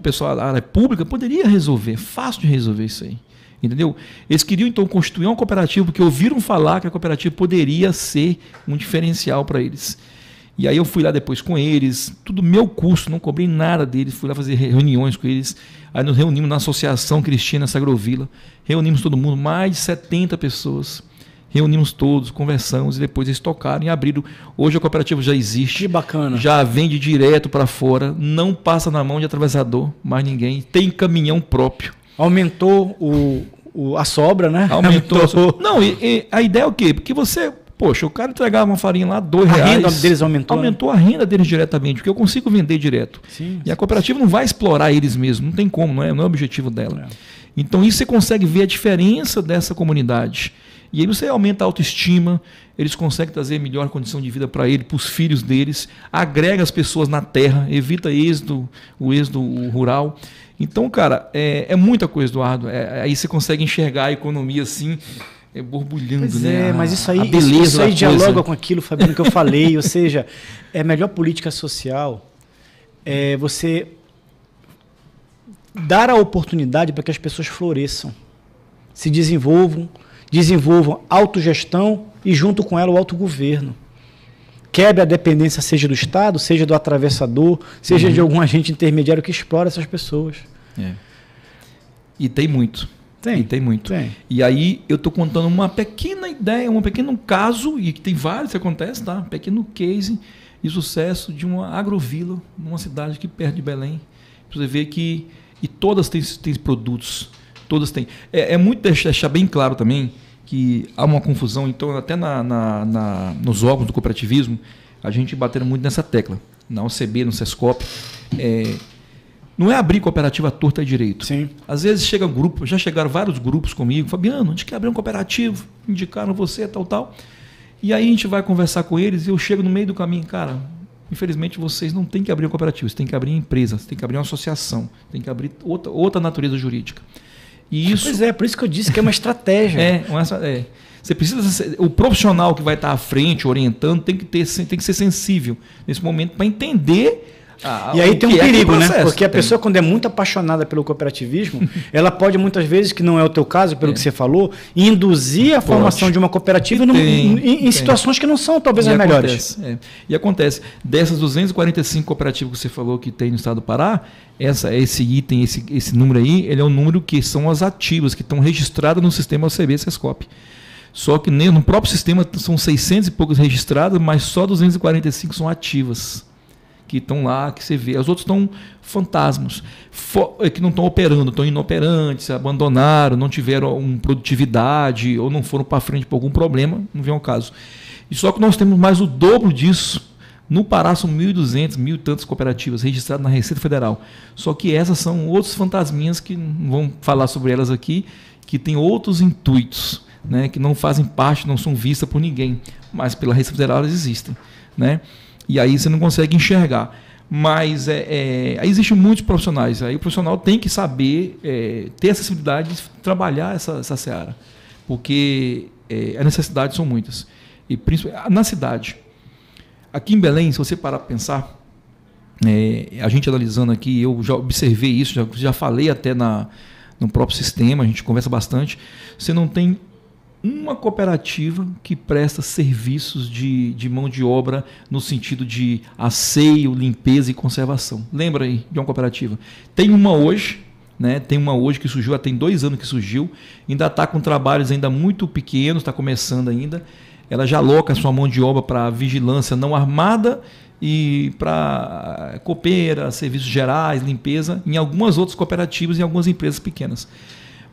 pessoal da área pública poderia resolver, fácil de resolver isso aí, entendeu? Eles queriam então constituir uma cooperativa, porque ouviram falar que a cooperativa poderia ser um diferencial para eles. E aí eu fui lá depois com eles, tudo meu custo, não cobrei nada deles, fui lá fazer reuniões com eles, aí nos reunimos na associação que eles tinham nessa agrovila, reunimos todo mundo, mais de 70 pessoas, reunimos todos, conversamos, e depois eles tocaram e abriram. Hoje a cooperativa já existe. Que bacana. Já vende direto para fora, não passa na mão de atravessador, mais ninguém, tem caminhão próprio. Aumentou a sobra, né? Aumentou. Não, e a ideia é o quê? Porque poxa, o cara entregava uma farinha lá, R$2. A renda deles aumentou. Aumentou, né? A renda deles diretamente, porque eu consigo vender direto. Sim, e a cooperativa não vai explorar eles mesmos, não tem como, não é o objetivo dela. Então isso você consegue ver a diferença dessa comunidade. E aí você aumenta a autoestima, eles conseguem trazer melhor condição de vida para ele, para os filhos deles, agrega as pessoas na terra, evita o êxodo rural. Então, cara, é muita coisa, Eduardo. Aí você consegue enxergar a economia assim, borbulhando, pois né? Mas isso aí, a beleza isso aí dialoga coisa. com aquilo, Fabiano, que eu falei. Ou seja, a melhor política social é você dar a oportunidade para que as pessoas floresçam, se desenvolvam autogestão e junto com ela o autogoverno. Quebre a dependência, seja do Estado, seja do atravessador, seja de algum agente intermediário que explora essas pessoas. E tem muito. Tem muito. E aí eu estou contando uma pequena ideia, um pequeno caso, e que tem vários que acontecem, tá? Um pequeno case de sucesso de uma agrovila, numa cidade aqui perto de Belém. Você vê que todas têm produtos. Todas têm. É muito deixar bem claro também que há uma confusão, então até nos órgãos do cooperativismo, a gente batendo muito nessa tecla, na OCB, no Sescop, não é abrir cooperativa à torta e direito. Sim. Às vezes chega grupo, já chegaram vários grupos comigo, Fabiano, a gente quer abrir um cooperativo, indicaram você, tal, e aí a gente vai conversar com eles e eu chego no meio do caminho, cara, infelizmente vocês não têm que abrir uma cooperativa, você tem que abrir uma empresa, você tem que abrir uma associação, tem que abrir outra natureza jurídica. E isso, pois por isso que eu disse que é uma estratégia. Você precisa o profissional que vai estar à frente, orientando, tem que ser sensível nesse momento para entender. E aí tem um perigo, né? Porque a pessoa, quando é muito apaixonada pelo cooperativismo, ela pode muitas vezes, que não é o teu caso, pelo que você falou, induzir a formação de uma cooperativa em situações que não são talvez as melhores. E acontece, dessas 245 cooperativas que você falou que tem no estado do Pará, esse item, esse número aí, ele é um número que são as ativas, que estão registradas no sistema OCB Sescop. Só que no próprio sistema são 600 e poucas registradas, mas só 245 são ativas, que estão lá, que você vê. As outras estão fantasmas, que não estão operando, estão inoperantes, abandonaram, não tiveram produtividade ou não foram para frente por algum problema, não vem ao caso. E só que nós temos mais o dobro disso. No Pará são 1.200, 1.000 e tantas cooperativas registradas na Receita Federal. Só que essas são outros fantasminhas que não vamos falar sobre elas aqui, que têm outros intuitos, né, que não fazem parte, não são vistas por ninguém, mas pela Receita Federal elas existem, né? E aí você não consegue enxergar. Mas aí existem muitos profissionais. Aí o profissional tem que saber ter acessibilidade de trabalhar essa seara. porque as necessidades são muitas. E principalmente na cidade. Aqui em Belém, se você parar para pensar, a gente analisando aqui, eu já observei isso, já falei até no próprio sistema, a gente conversa bastante, você não tem uma cooperativa que presta serviços de mão de obra no sentido de asseio, limpeza e conservação. Lembra aí de uma cooperativa? Tem uma hoje, né? Tem uma hoje que surgiu, tem 2 anos que surgiu, ainda está com trabalhos ainda muito pequenos, está começando ainda. Ela já aloca a sua mão de obra para vigilância não armada e para copeira, serviços gerais, limpeza, em algumas outras cooperativas e em algumas empresas pequenas.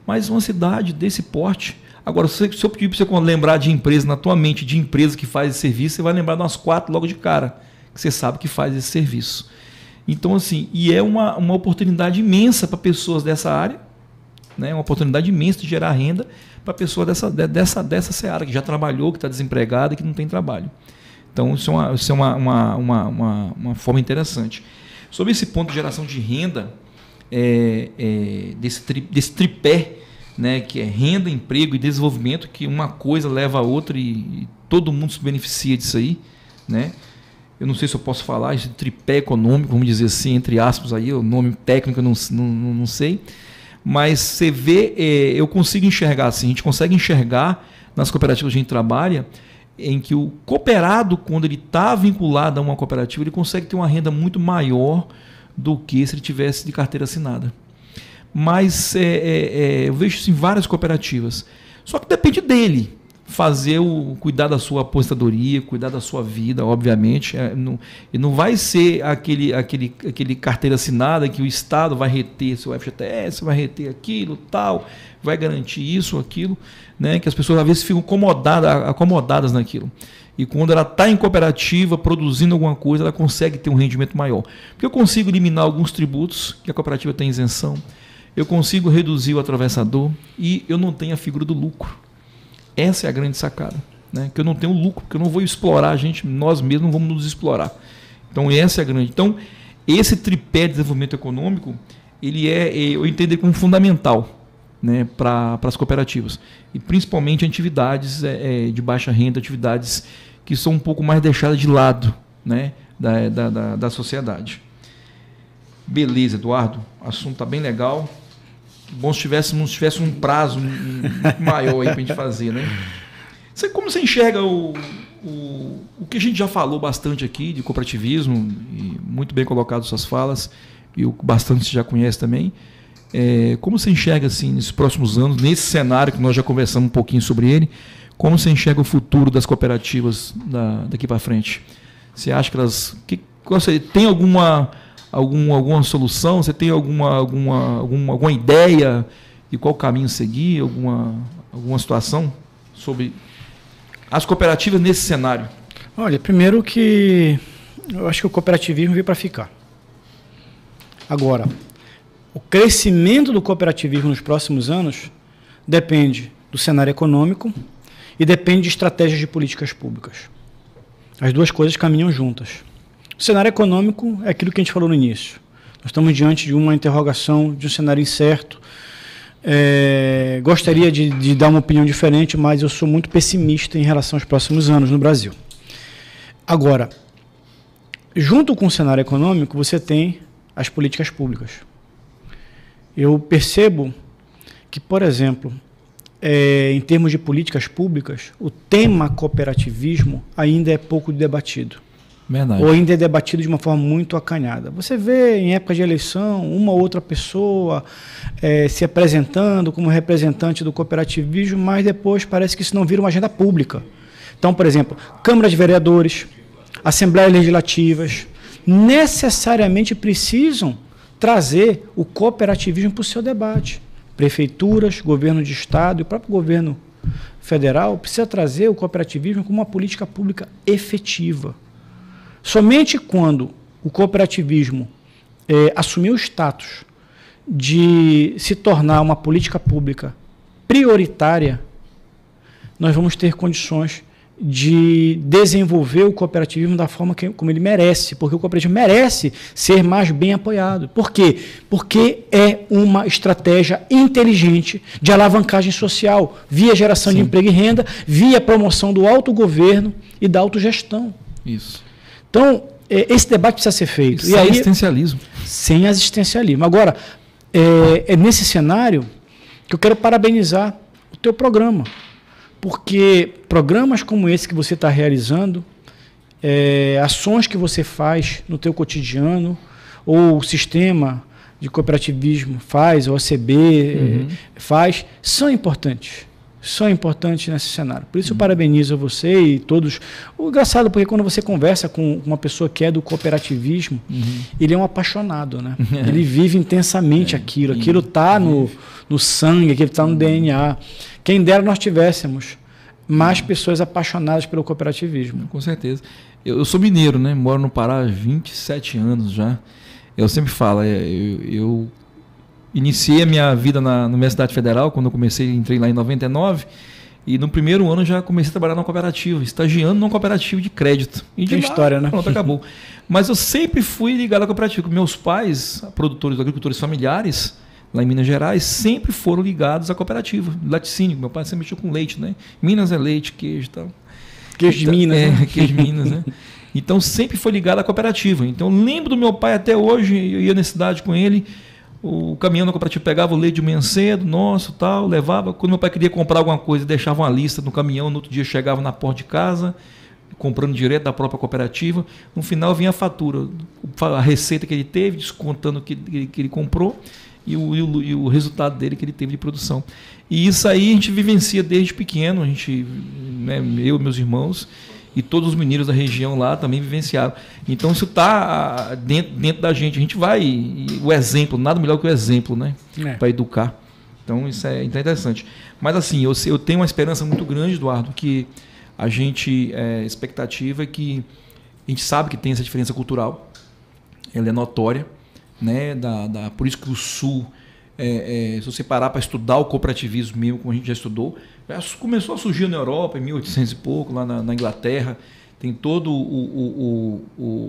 Mas uma cidade desse porte... Agora, se eu pedir para você lembrar de empresa na tua mente, de empresa que faz esse serviço, você vai lembrar de umas 4 logo de cara, que você sabe que faz esse serviço. Então, assim, e é uma oportunidade imensa para pessoas dessa área, né? Uma oportunidade imensa de gerar renda para pessoa dessa seara, que já trabalhou, que está desempregada e que não tem trabalho. Então, isso é uma forma interessante. Sobre esse ponto de geração de renda, desse tripé, né, que é renda, emprego e desenvolvimento, que uma coisa leva a outra e todo mundo se beneficia disso aí, né? Eu não sei se eu posso falar, esse tripé econômico, vamos dizer assim, entre aspas, aí, o nome técnico eu não sei, mas você vê, eu consigo enxergar assim, a gente consegue enxergar nas cooperativas que a gente trabalha, em que o cooperado, quando ele está vinculado a uma cooperativa, ele consegue ter uma renda muito maior do que se ele tivesse de carteira assinada. Mas eu vejo isso em várias cooperativas. Só que depende dele cuidar da sua aposentadoria, cuidar da sua vida, obviamente. E não vai ser aquele carteira assinada que o Estado vai reter seu FGTS, vai reter aquilo, tal, vai garantir isso, aquilo, né? Que as pessoas às vezes ficam acomodadas naquilo. E quando ela está em cooperativa, produzindo alguma coisa, ela consegue ter um rendimento maior. Porque eu consigo eliminar alguns tributos que a cooperativa tem isenção. Eu consigo reduzir o atravessador e eu não tenho a figura do lucro. Essa é a grande sacada, né? Que eu não tenho lucro, porque eu não vou explorar a gente, nós mesmos não vamos nos explorar. Então, essa é a grande. Então, esse tripé de desenvolvimento econômico, eu entendo ele como fundamental, né, para as cooperativas. E principalmente atividades de baixa renda, atividades que são um pouco mais deixadas de lado, né, da sociedade. Beleza, Eduardo. O assunto está bem legal. Bom se tivesse um prazo maior aí para a gente fazer, né? Como você enxerga o que a gente já falou bastante aqui de cooperativismo, e muito bem colocado suas falas, e o bastante você já conhece também. Como você enxerga assim, nesses próximos anos, nesse cenário que nós já conversamos um pouquinho sobre ele, como você enxerga o futuro das cooperativas daqui para frente? Você acha que elas... Você tem alguma solução? Você tem alguma ideia de qual caminho seguir? Alguma situação sobre as cooperativas nesse cenário? Olha, primeiro que eu acho que o cooperativismo veio para ficar. Agora, o crescimento do cooperativismo nos próximos anos depende do cenário econômico e depende de estratégias de políticas públicas. As duas coisas caminham juntas. O cenário econômico é aquilo que a gente falou no início. Nós estamos diante de uma interrogação, de um cenário incerto. Gostaria de dar uma opinião diferente, mas eu sou muito pessimista em relação aos próximos anos no Brasil. Agora, junto com o cenário econômico, você tem as políticas públicas. Eu percebo que, por exemplo, em termos de políticas públicas, o tema cooperativismo ainda é pouco debatido. Verdade. Ou ainda é debatido de uma forma muito acanhada. Você vê em época de eleição uma ou outra pessoa se apresentando como representante do cooperativismo, mas depois parece que isso não vira uma agenda pública. Então, por exemplo, câmaras de vereadores, assembleias legislativas, necessariamente precisam trazer o cooperativismo para o seu debate. Prefeituras, governo de estado e o próprio governo federal precisa trazer o cooperativismo como uma política pública efetiva. Somente quando o cooperativismo assumir o status de se tornar uma política pública prioritária, nós vamos ter condições de desenvolver o cooperativismo da forma como ele merece, porque o cooperativismo merece ser mais bem apoiado. Por quê? Porque é uma estratégia inteligente de alavancagem social, via geração de emprego e renda, via promoção do autogoverno e da autogestão. Isso. Então, esse debate precisa ser feito. Sem assistencialismo. Sem assistencialismo. Agora, é nesse cenário que eu quero parabenizar o teu programa. Porque programas como esse que você está realizando, ações que você faz no teu cotidiano, ou o sistema de cooperativismo faz, ou a OCB faz, são importantes. São importantes nesse cenário. Por isso eu parabenizo a você e todos. O engraçado, porque quando você conversa com uma pessoa que é do cooperativismo, ele é um apaixonado, né? Ele vive intensamente aquilo. Aquilo está no sangue, aquilo está no DNA. Quem dera nós tivéssemos mais pessoas apaixonadas pelo cooperativismo. Com certeza. Eu sou mineiro, né? Moro no Pará há 27 anos já. Eu sempre falo, eu iniciei a minha vida na Universidade Federal, quando eu entrei lá em 99, e no primeiro ano já comecei a trabalhar na cooperativa, estagiando numa cooperativa de crédito. E de lá, história, né? Pronto, acabou. Mas eu sempre fui ligado à cooperativa. Meus pais, produtores, agricultores familiares, lá em Minas Gerais, sempre foram ligados à cooperativa. Laticínio, meu pai sempre mexeu com leite, né? Minas é leite, queijo e tal. Queijo de Minas, né? Queijo de Minas, né? Então sempre foi ligado à cooperativa. Então lembro do meu pai até hoje, eu ia na cidade com ele, o caminhão da cooperativa pegava o leite de manhã cedo, nosso, tal, levava. Quando meu pai queria comprar alguma coisa, deixava uma lista no caminhão, no outro dia chegava na porta de casa, comprando direto da própria cooperativa. No final vinha a fatura, a receita que ele teve, descontando o que ele comprou e o resultado dele que ele teve de produção. E isso aí a gente vivencia desde pequeno, a gente, né, eu e meus irmãos, e todos os mineiros da região lá também vivenciaram. Então isso está dentro da gente. A gente vai, o exemplo, nada melhor que o exemplo, né? Para educar. Então isso é interessante. Mas assim, eu tenho uma esperança muito grande, Eduardo, que a expectativa é que a gente sabe que tem essa diferença cultural, ela é notória, né? Por isso que o Sul, se você parar para estudar o cooperativismo mesmo, como a gente já estudou, começou a surgir na Europa, em 1800 e pouco, lá na Inglaterra. Tem toda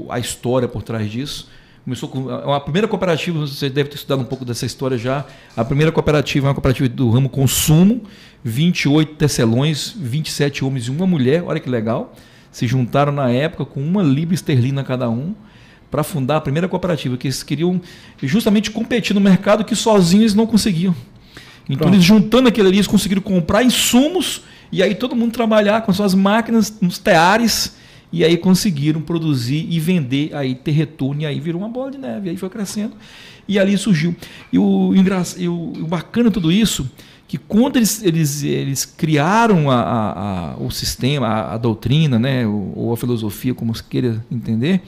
a história por trás disso. Começou com a primeira cooperativa, você deve ter estudado um pouco dessa história já. A primeira cooperativa é uma cooperativa do ramo consumo, 28 tecelões, 27 homens e uma mulher, olha que legal. Se juntaram na época com 1 libra esterlina cada um, para fundar a primeira cooperativa, que eles queriam justamente competir no mercado que sozinhos eles não conseguiam. Então, eles juntando aquilo ali, eles conseguiram comprar insumos e aí todo mundo trabalhar com suas máquinas nos teares e aí conseguiram produzir e vender, aí ter retorno, e aí virou uma bola de neve, aí foi crescendo e ali surgiu. E o bacana de tudo isso, que quando eles criaram o sistema, a doutrina, né, ou a filosofia, como se queira entender,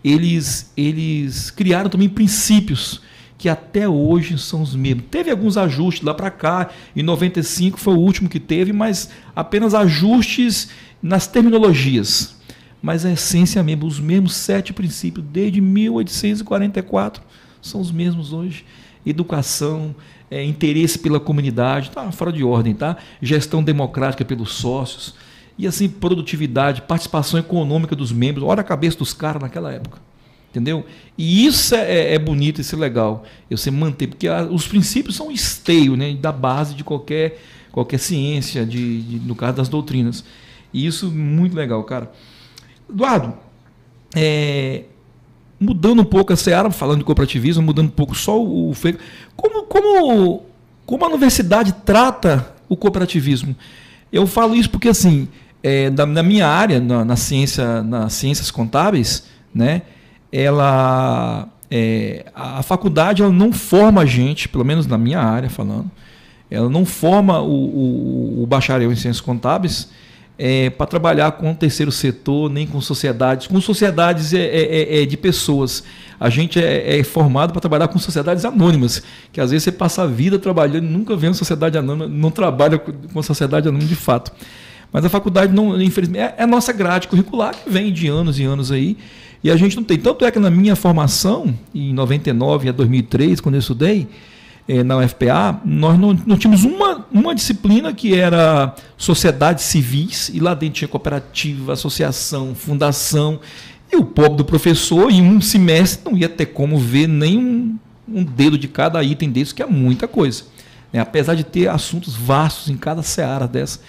eles criaram também princípios que até hoje são os mesmos. Teve alguns ajustes lá para cá, em 95 foi o último que teve, mas apenas ajustes nas terminologias. Mas a essência mesmo, os mesmos 7 princípios, desde 1844, são os mesmos hoje. Educação, interesse pela comunidade, tá fora de ordem, tá? Gestão democrática pelos sócios, e assim, produtividade, participação econômica dos membros. Olha a cabeça dos caras naquela época. Entendeu? E isso é bonito, isso é legal. Você manter, porque os princípios são o esteio, né, da base de qualquer ciência, no caso das doutrinas. E isso é muito legal, cara. Eduardo, mudando um pouco a seara, falando de cooperativismo, mudando um pouco só o feio. Como a universidade trata o cooperativismo? Eu falo isso porque, assim, na minha área, nas ciências contábeis, né, a faculdade ela não forma a gente, pelo menos na minha área falando, ela não forma o bacharel em ciências contábeis para trabalhar com o terceiro setor, nem com sociedades. Com sociedades de pessoas. A gente é formado para trabalhar com sociedades anônimas, que às vezes você passa a vida trabalhando e nunca vê uma sociedade anônima, não trabalha com sociedade anônima de fato. Mas a faculdade, não, infelizmente, é a nossa grade curricular, que vem de anos e anos aí, e a gente não tem. Tanto é que na minha formação, em 99 a 2003, quando eu estudei, na UFPA, nós não tínhamos uma disciplina que era sociedades civis, e lá dentro tinha cooperativa, associação, fundação, e o pobre do professor, em um semestre, não ia ter como ver nem um dedo de cada item desse, que é muita coisa. Apesar de ter assuntos vastos em cada seara dessa,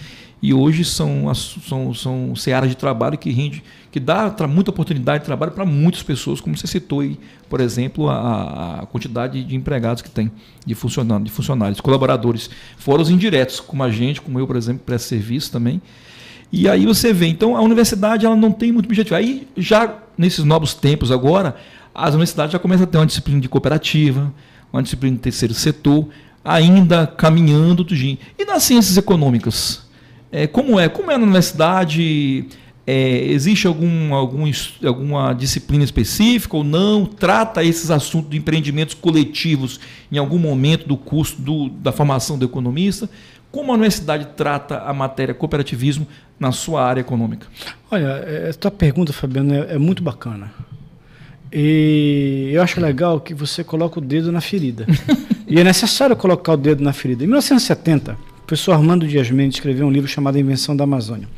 e hoje são searas de trabalho que dá muita oportunidade de trabalho para muitas pessoas, como você citou aí, por exemplo, a quantidade de empregados que tem, de funcionários, colaboradores, fora os indiretos, como a gente, como eu, por exemplo, presto serviço também. E aí você vê, então a universidade ela não tem muito objetivo. Aí já nesses novos tempos agora, as universidades já começam a ter uma disciplina de cooperativa, uma disciplina de terceiro setor, ainda caminhando, tudinho. E nas ciências econômicas? Como é na universidade? Existe alguma disciplina específica ou não? Trata esses assuntos de empreendimentos coletivos em algum momento do curso da formação do economista? Como a universidade trata a matéria cooperativismo na sua área econômica? Olha, a tua pergunta, Fabiano, é muito bacana. E eu acho legal que você coloca o dedo na ferida. E é necessário colocar o dedo na ferida. Em 1970, o professor Armando Dias Mendes escreveu um livro chamado A Invenção da Amazônia.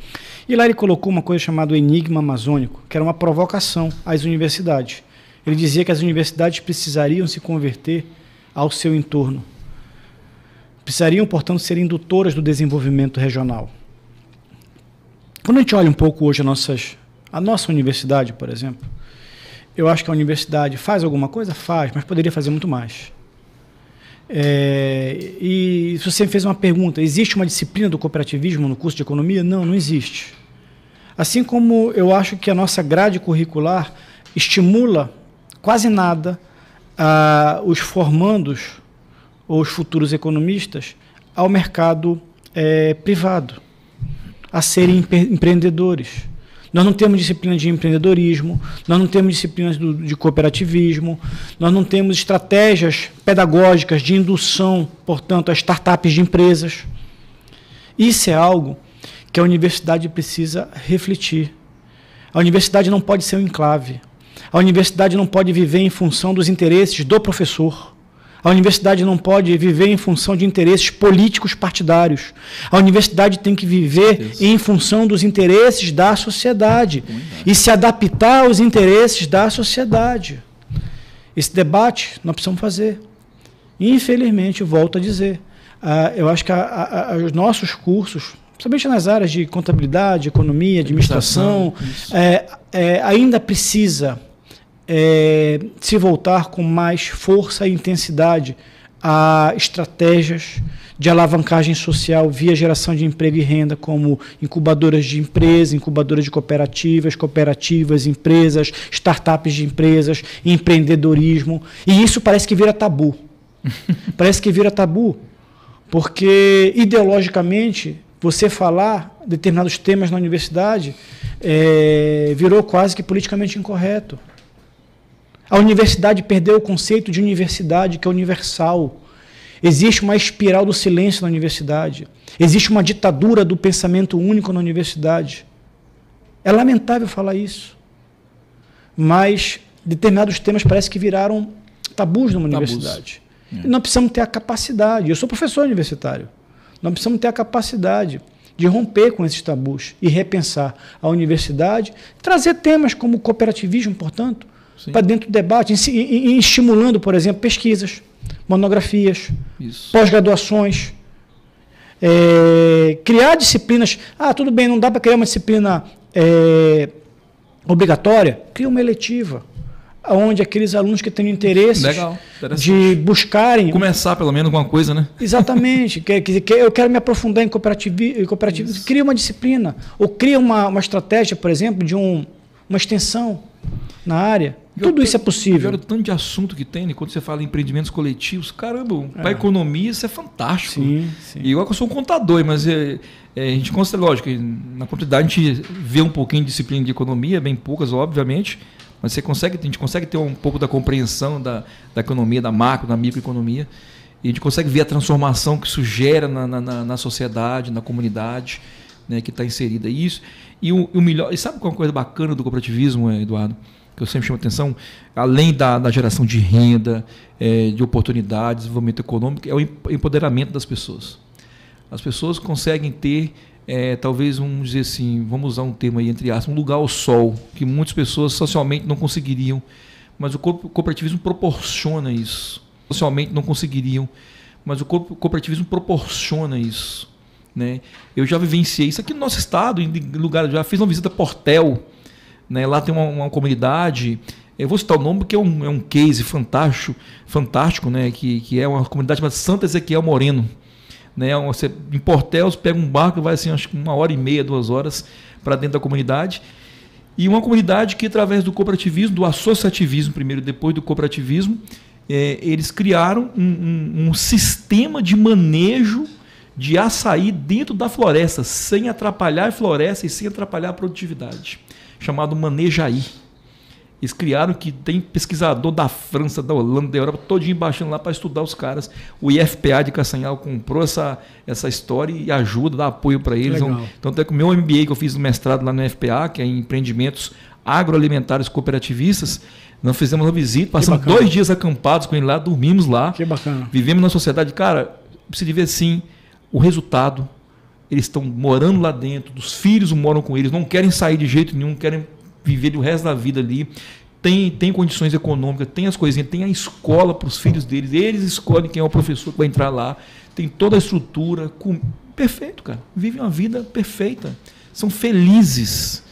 E lá ele colocou uma coisa chamada o Enigma Amazônico, que era uma provocação às universidades. Ele dizia que as universidades precisariam se converter ao seu entorno. Precisariam, portanto, ser indutoras do desenvolvimento regional. Quando a gente olha um pouco hoje a nossa universidade, por exemplo, eu acho que a universidade faz alguma coisa? Faz, mas poderia fazer muito mais. E se você me fez uma pergunta, existe uma disciplina do cooperativismo no curso de economia? Não, não existe. Assim como eu acho que a nossa grade curricular estimula quase nada os formandos ou os futuros economistas ao mercado privado, a serem empreendedores. Nós não temos disciplina de empreendedorismo, nós não temos disciplinas de cooperativismo, nós não temos estratégias pedagógicas de indução, portanto, a startups de empresas. Isso é algo que a universidade precisa refletir. A universidade não pode ser um enclave. A universidade não pode viver em função dos interesses do professor. A universidade não pode viver em função de interesses políticos partidários. A universidade tem que viver em função dos interesses da sociedade e se adaptar aos interesses da sociedade. Esse debate nós precisamos fazer. Infelizmente, volto a dizer, eu acho que os nossos cursos, principalmente nas áreas de contabilidade, economia, administração, ainda precisa se voltar com mais força e intensidade a estratégias de alavancagem social via geração de emprego e renda, como incubadoras de empresas, incubadoras de cooperativas, empresas, startups de empresas, empreendedorismo. E isso parece que vira tabu. Parece que vira tabu, porque ideologicamente você falar determinados temas na universidade virou quase que politicamente incorreto. A universidade perdeu o conceito de universidade, que é universal. Existe uma espiral do silêncio na universidade. Existe uma ditadura do pensamento único na universidade. É lamentável falar isso. Mas determinados temas parece que viraram tabus numa universidade. E nós precisamos ter a capacidade. Eu sou professor universitário. Nós precisamos ter a capacidade de romper com esses tabus e repensar a universidade, trazer temas como cooperativismo, portanto, para dentro do debate, estimulando, por exemplo, pesquisas, monografias, pós-graduações, criar disciplinas. Tudo bem, não dá para criar uma disciplina obrigatória, cria uma eletiva, onde aqueles alunos que têm interesse de buscarem... Começar, pelo menos, alguma coisa, né? Exatamente. Eu quero me aprofundar em cooperativismo. Cria uma disciplina, ou cria uma estratégia, por exemplo, de uma extensão na área. Tudo isso é possível. O tanto de assunto que tem, né? Quando você fala em empreendimentos coletivos, caramba, para a economia isso é fantástico. Sim. E eu sou um contador, mas a gente considera, lógico, na contabilidade a gente vê um pouquinho de disciplina de economia, bem poucas, obviamente, mas a gente consegue ter um pouco da compreensão da economia, da macro, da microeconomia, e a gente consegue ver a transformação que isso gera na sociedade, na comunidade, né, que está inserida. E o melhor, e sabe qual é uma coisa bacana do cooperativismo, Eduardo? que eu sempre chamo atenção, além da geração de renda, de oportunidades, desenvolvimento econômico, é o empoderamento das pessoas. As pessoas conseguem ter, talvez, vamos dizer assim, vamos usar um termo aí, entre aspas, um lugar ao sol, que muitas pessoas socialmente não conseguiriam, mas o cooperativismo proporciona isso. Socialmente não conseguiriam, mas o cooperativismo proporciona isso. Né? Eu já vivenciei isso aqui no nosso estado, em lugar, já fiz uma visita a Portel, né? Lá tem uma comunidade, eu vou citar o nome porque é um case fantástico, né? Que é uma comunidade chamada Santa Ezequiel Moreno. Né? Você, em Portel, você pega um barco e vai assim, acho que 1h30, 2 horas para dentro da comunidade. E uma comunidade que, através do cooperativismo, do associativismo primeiro, depois do cooperativismo, eles criaram um sistema de manejo de açaí dentro da floresta, sem atrapalhar a floresta e sem atrapalhar a produtividade, chamado Manejaí. Eles criaram, que tem pesquisador da França, da Holanda, da Europa, todinho baixando lá para estudar os caras. O IFPA de Castanhal comprou essa história e ajuda, dá apoio para eles. Então, até com o meu MBA que eu fiz no mestrado lá no IFPA, que é em empreendimentos agroalimentares cooperativistas, nós fizemos uma visita, passamos 2 dias acampados com ele lá, dormimos lá. Que bacana. Vivemos na sociedade. Cara, precisa ver sim o resultado. Eles estão morando lá dentro, os filhos moram com eles, não querem sair de jeito nenhum, querem viver o resto da vida ali. Tem condições econômicas, tem as coisinhas, tem a escola para os filhos deles, eles escolhem quem é o professor que vai entrar lá, tem toda a estrutura. Perfeito, cara. Vivem uma vida perfeita. São felizes.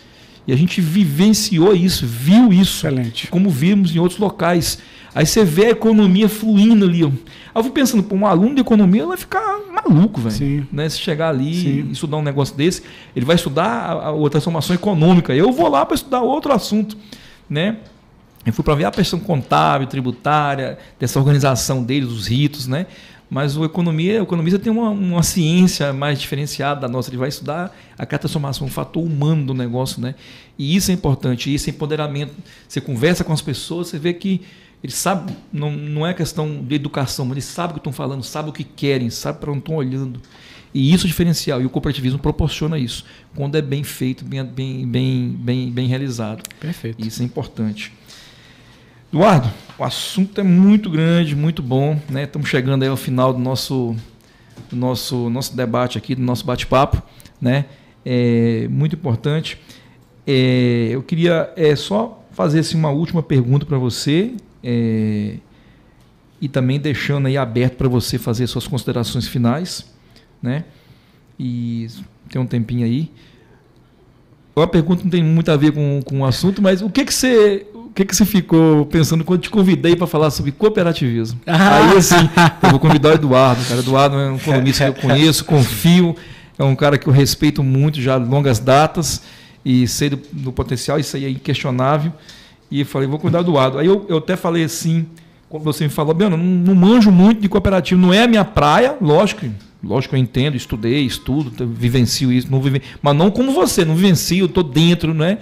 E a gente vivenciou isso, viu isso. Excelente. Como vimos em outros locais. Aí você vê a economia fluindo ali. Aí eu fico pensando, um aluno de economia vai ficar maluco, velho. Né? Se chegar ali e estudar um negócio desse, ele vai estudar a transformação econômica. Eu vou lá para estudar outro assunto. Né? Eu fui para ver a questão contábil, tributária, dessa organização deles, os ritos, né? Mas o economista tem uma ciência mais diferenciada da nossa. Ele vai estudar a transformação, o fator humano do negócio, né? E isso é importante, isso é empoderamento. Você conversa com as pessoas, você vê que eles sabem, não é questão de educação, mas eles sabem o que estão falando, sabem o que querem, sabem para onde estão olhando. E isso é diferencial, e o cooperativismo proporciona isso, quando é bem feito, bem realizado. Perfeito. Isso é importante. Eduardo, o assunto é muito grande, muito bom, né? Estamos chegando aí ao final do nosso debate aqui, do nosso bate-papo, né? Muito importante. Eu queria só fazer assim, uma última pergunta para você, e também deixando aí aberto para você fazer suas considerações finais, né? E tem um tempinho aí. Uma pergunta não tem muito a ver com o assunto, mas o que você ficou pensando quando te convidei para falar sobre cooperativismo? Aí, assim, eu vou convidar o Eduardo. Cara, o Eduardo é um economista que eu conheço, confio, é um cara que eu respeito muito já de longas datas e sei do potencial, isso aí é inquestionável. E eu falei, vou convidar o Eduardo. Aí eu até falei assim, quando você me falou, Biano, não manjo muito de cooperativo, não é a minha praia, lógico que eu entendo, estudei, estudo, vivencio isso, mas não como você, não vivencio, estou dentro, né?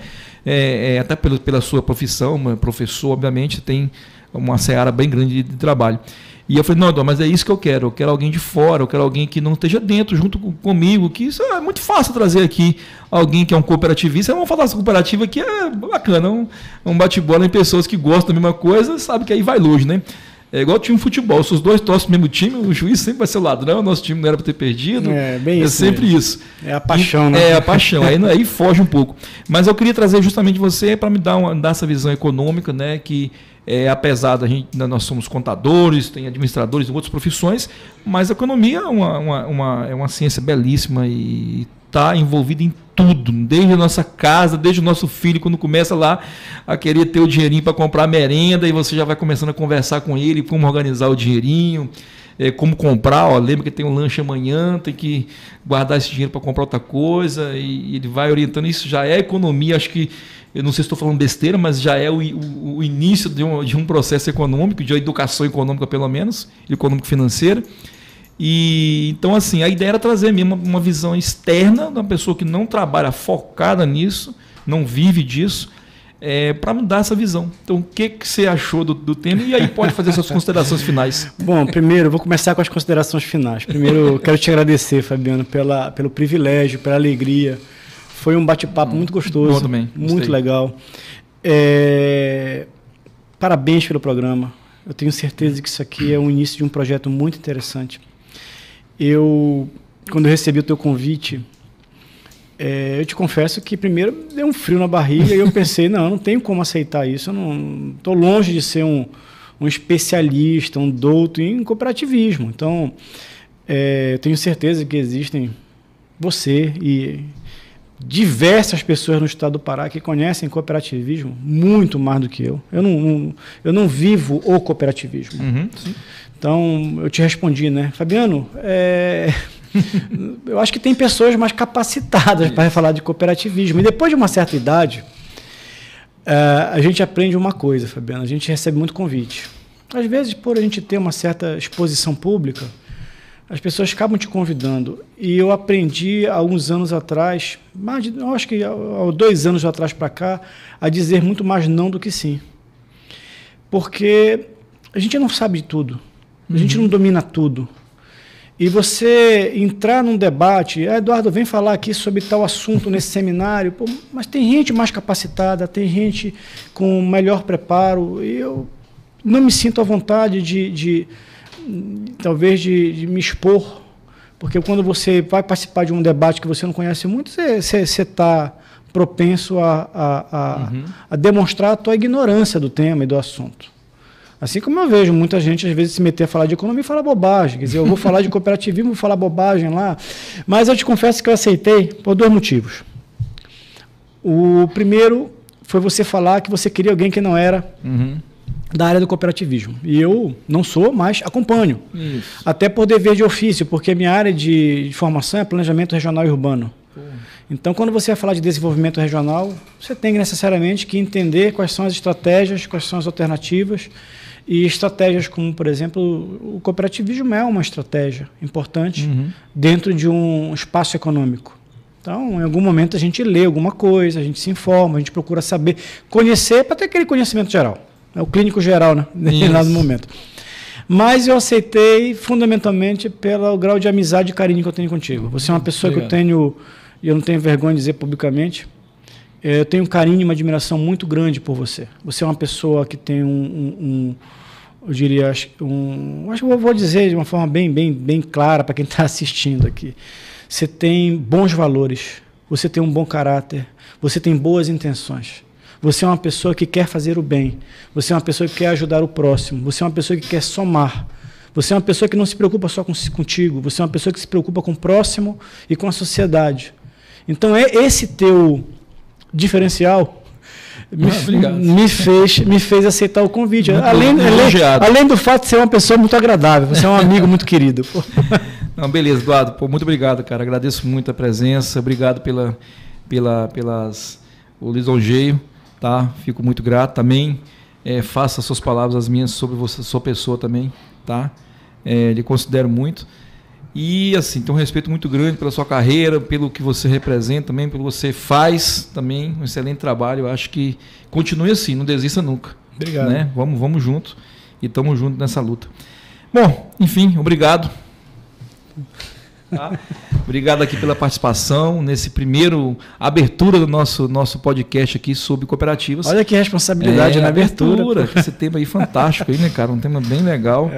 Até pela sua profissão, professor, obviamente, tem uma seara bem grande de trabalho. E eu falei, não, Eduardo, mas é isso que eu quero alguém de fora, eu quero alguém que não esteja dentro, junto comigo, que isso é muito fácil trazer aqui alguém que é um cooperativista. Vamos falar dessa cooperativa que é bacana, um bate-bola em pessoas que gostam da mesma coisa, sabe que aí vai longe, né? É igual time de futebol, se os dois torcem o mesmo time, o juiz sempre vai ser o ladrão, o nosso time não era para ter perdido. Bem isso. É sempre isso. É a paixão, né? É a paixão, aí foge um pouco. Mas eu queria trazer justamente você para me dar essa visão econômica, né? Que apesar da gente, nós somos contadores, tem administradores e outras profissões, mas a economia é uma ciência belíssima e está envolvida em tudo, desde a nossa casa, desde o nosso filho, quando começa lá a querer ter o dinheirinho para comprar merenda, e você já vai começando a conversar com ele, como organizar o dinheirinho, como comprar, lembra que tem um lanche amanhã, tem que guardar esse dinheiro para comprar outra coisa, e ele vai orientando. Isso já é economia, acho que, eu não sei se estou falando besteira, mas já é o início de um processo econômico, de educação econômica pelo menos, econômico-financeira. E então, assim, a ideia era trazer mesmo uma visão externa de uma pessoa que não trabalha focada nisso, não vive disso, para mudar essa visão. Então, o que você achou do tema? E aí pode fazer suas considerações finais. Bom, primeiro, vou começar com as considerações finais. Primeiro, quero te agradecer, Fabiano, pelo privilégio, pela alegria. Foi um bate-papo muito gostoso, também, muito legal. Parabéns pelo programa. Eu tenho certeza que isso aqui é o início de um projeto muito interessante. Quando eu recebi o teu convite, eu te confesso que primeiro deu um frio na barriga e eu pensei, não tenho como aceitar isso. Eu não estou longe de ser um especialista, um douto em cooperativismo. Então, eu tenho certeza que existem você e diversas pessoas no estado do Pará que conhecem cooperativismo muito mais do que eu. Eu não vivo o cooperativismo. Então, eu te respondi, né? Fabiano, eu acho que tem pessoas mais capacitadas para falar de cooperativismo. E depois de uma certa idade, a gente aprende uma coisa, Fabiano, a gente recebe muito convite. Às vezes, por a gente ter uma certa exposição pública, as pessoas acabam te convidando. E eu aprendi há uns anos atrás, acho que há 2 anos atrás para cá, a dizer muito mais não do que sim. Porque a gente não sabe de tudo, a gente não domina tudo. E você entrar num debate, Eduardo, vem falar aqui sobre tal assunto nesse seminário, pô, mas tem gente mais capacitada, tem gente com melhor preparo, e eu não me sinto à vontade talvez de me expor, porque quando você vai participar de um debate que você não conhece muito, você está propenso a demonstrar a tua ignorância do tema e do assunto. Assim como eu vejo muita gente, às vezes, se meter a falar de economia e falar bobagem. Quer dizer, eu vou falar de cooperativismo, vou falar bobagem lá. Mas eu te confesso que eu aceitei por 2 motivos. O primeiro foi você falar que você queria alguém que não era da área do cooperativismo. E eu não sou, mas acompanho. Isso. Até por dever de ofício, porque minha área de formação é planejamento regional e urbano. Então, quando você vai falar de desenvolvimento regional, você tem necessariamente que entender quais são as estratégias, quais são as alternativas, e estratégias como, por exemplo, o cooperativismo é uma estratégia importante dentro de um espaço econômico. Então, em algum momento a gente lê alguma coisa, a gente se informa, a gente procura saber, conhecer, para ter aquele conhecimento geral. É o clínico geral, né? Em determinado momento. Mas eu aceitei fundamentalmente pelo grau de amizade e carinho que eu tenho contigo. Você é uma pessoa que eu tenho, e eu não tenho vergonha de dizer publicamente, eu tenho um carinho e uma admiração muito grande por você. Você é uma pessoa que tem eu diria, acho que eu vou dizer de uma forma bem clara para quem está assistindo aqui. Você tem bons valores, você tem um bom caráter, você tem boas intenções. Você é uma pessoa que quer fazer o bem, você é uma pessoa que quer ajudar o próximo, você é uma pessoa que quer somar, você é uma pessoa que não se preocupa só contigo, você é uma pessoa que se preocupa com o próximo e com a sociedade. Então, esse teu diferencial me fez aceitar o convite. Além do fato de ser uma pessoa muito agradável, você é um amigo muito querido. Pô. Não, beleza, Eduardo. Pô, muito obrigado, cara. Agradeço muito a presença, obrigado o lisonjeio. Tá? Fico muito grato também. Faça as suas palavras as minhas sobre você, sua pessoa também, tá? Lhe considero muito. E assim, tenho um respeito muito grande pela sua carreira, pelo que você representa também, pelo que você faz também, um excelente trabalho. Eu acho que continue assim, não desista nunca. Obrigado. Né? Vamos junto e estamos juntos nessa luta. Bom, enfim, obrigado. Tá? Obrigado aqui pela participação nesse primeiro abertura do nosso podcast aqui sobre cooperativas. Olha que responsabilidade na abertura. Esse tema aí fantástico aí, né, cara? Um tema bem legal.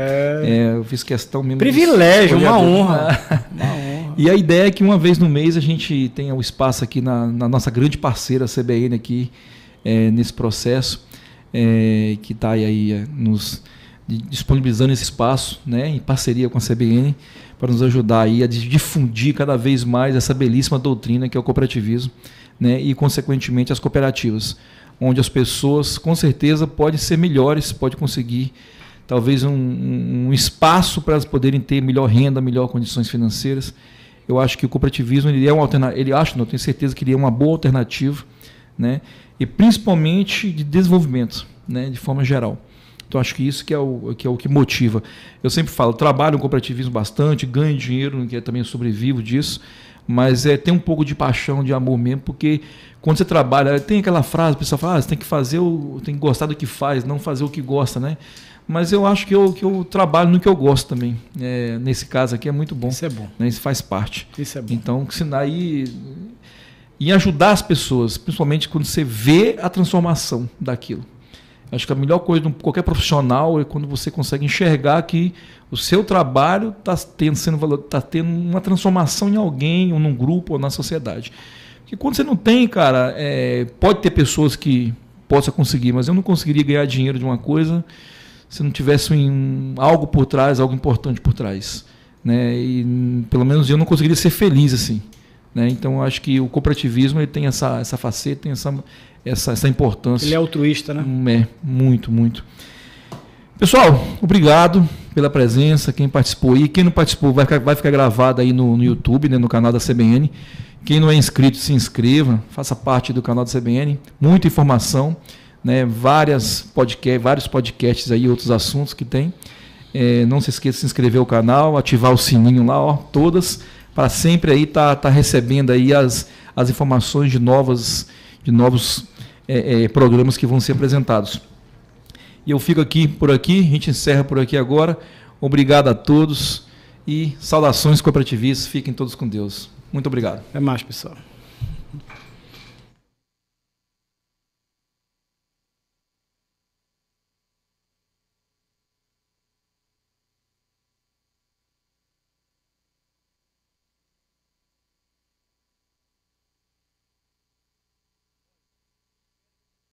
Eu fiz questão mesmo. Privilégio, uma honra. E a ideia é que uma vez no mês a gente tenha o espaço aqui na nossa grande parceira a CBN aqui, nesse processo, que está aí nos disponibilizando esse espaço, né, em parceria com a CBN, para nos ajudar aí a difundir cada vez mais essa belíssima doutrina que é o cooperativismo, né, e consequentemente as cooperativas, onde as pessoas com certeza podem ser melhores, podem conseguir talvez um espaço para elas poderem ter melhor renda, melhor condições financeiras. Eu acho que o cooperativismo ele é uma alternativa, tenho certeza que ele é uma boa alternativa, né, e principalmente de desenvolvimento, né, de forma geral. Então, acho que isso que é o que motiva. Eu sempre falo, trabalho no cooperativismo bastante, ganho dinheiro, que também sobrevivo disso, mas tem um pouco de paixão, de amor mesmo, porque quando você trabalha, tem aquela frase, o pessoal fala, você tem que tem que gostar do que faz, não fazer o que gosta, né? Mas eu acho que eu trabalho no que eu gosto também. Nesse caso aqui é muito bom. Isso é bom. Né? Isso faz parte. Isso é bom. Então, aí e ajudar as pessoas, principalmente quando você vê a transformação daquilo. Acho que a melhor coisa de qualquer profissional é quando você consegue enxergar que o seu trabalho está tendo uma transformação em alguém, ou num grupo, ou na sociedade. Porque quando você não tem, cara, pode ter pessoas que possam conseguir, mas eu não conseguiria ganhar dinheiro de uma coisa se não tivesse algo por trás, algo importante por trás. Né? E pelo menos eu não conseguiria ser feliz assim. Né? Então, acho que o cooperativismo ele tem essa faceta, tem essa importância. Ele é altruísta, né? Muito, muito. Pessoal, obrigado pela presença, quem participou aí. Quem não participou vai ficar gravado aí no YouTube, né, no canal da CBN. Quem não é inscrito, se inscreva, faça parte do canal da CBN. Muita informação, né, vários podcasts aí, outros assuntos que tem. Não se esqueça de se inscrever no canal, ativar o sininho lá, ó, todas, para sempre aí tá recebendo aí as informações de novos programas que vão ser apresentados. E eu fico por aqui, a gente encerra por aqui agora. Obrigado a todos e saudações cooperativistas. Fiquem todos com Deus. Muito obrigado. Até mais, pessoal.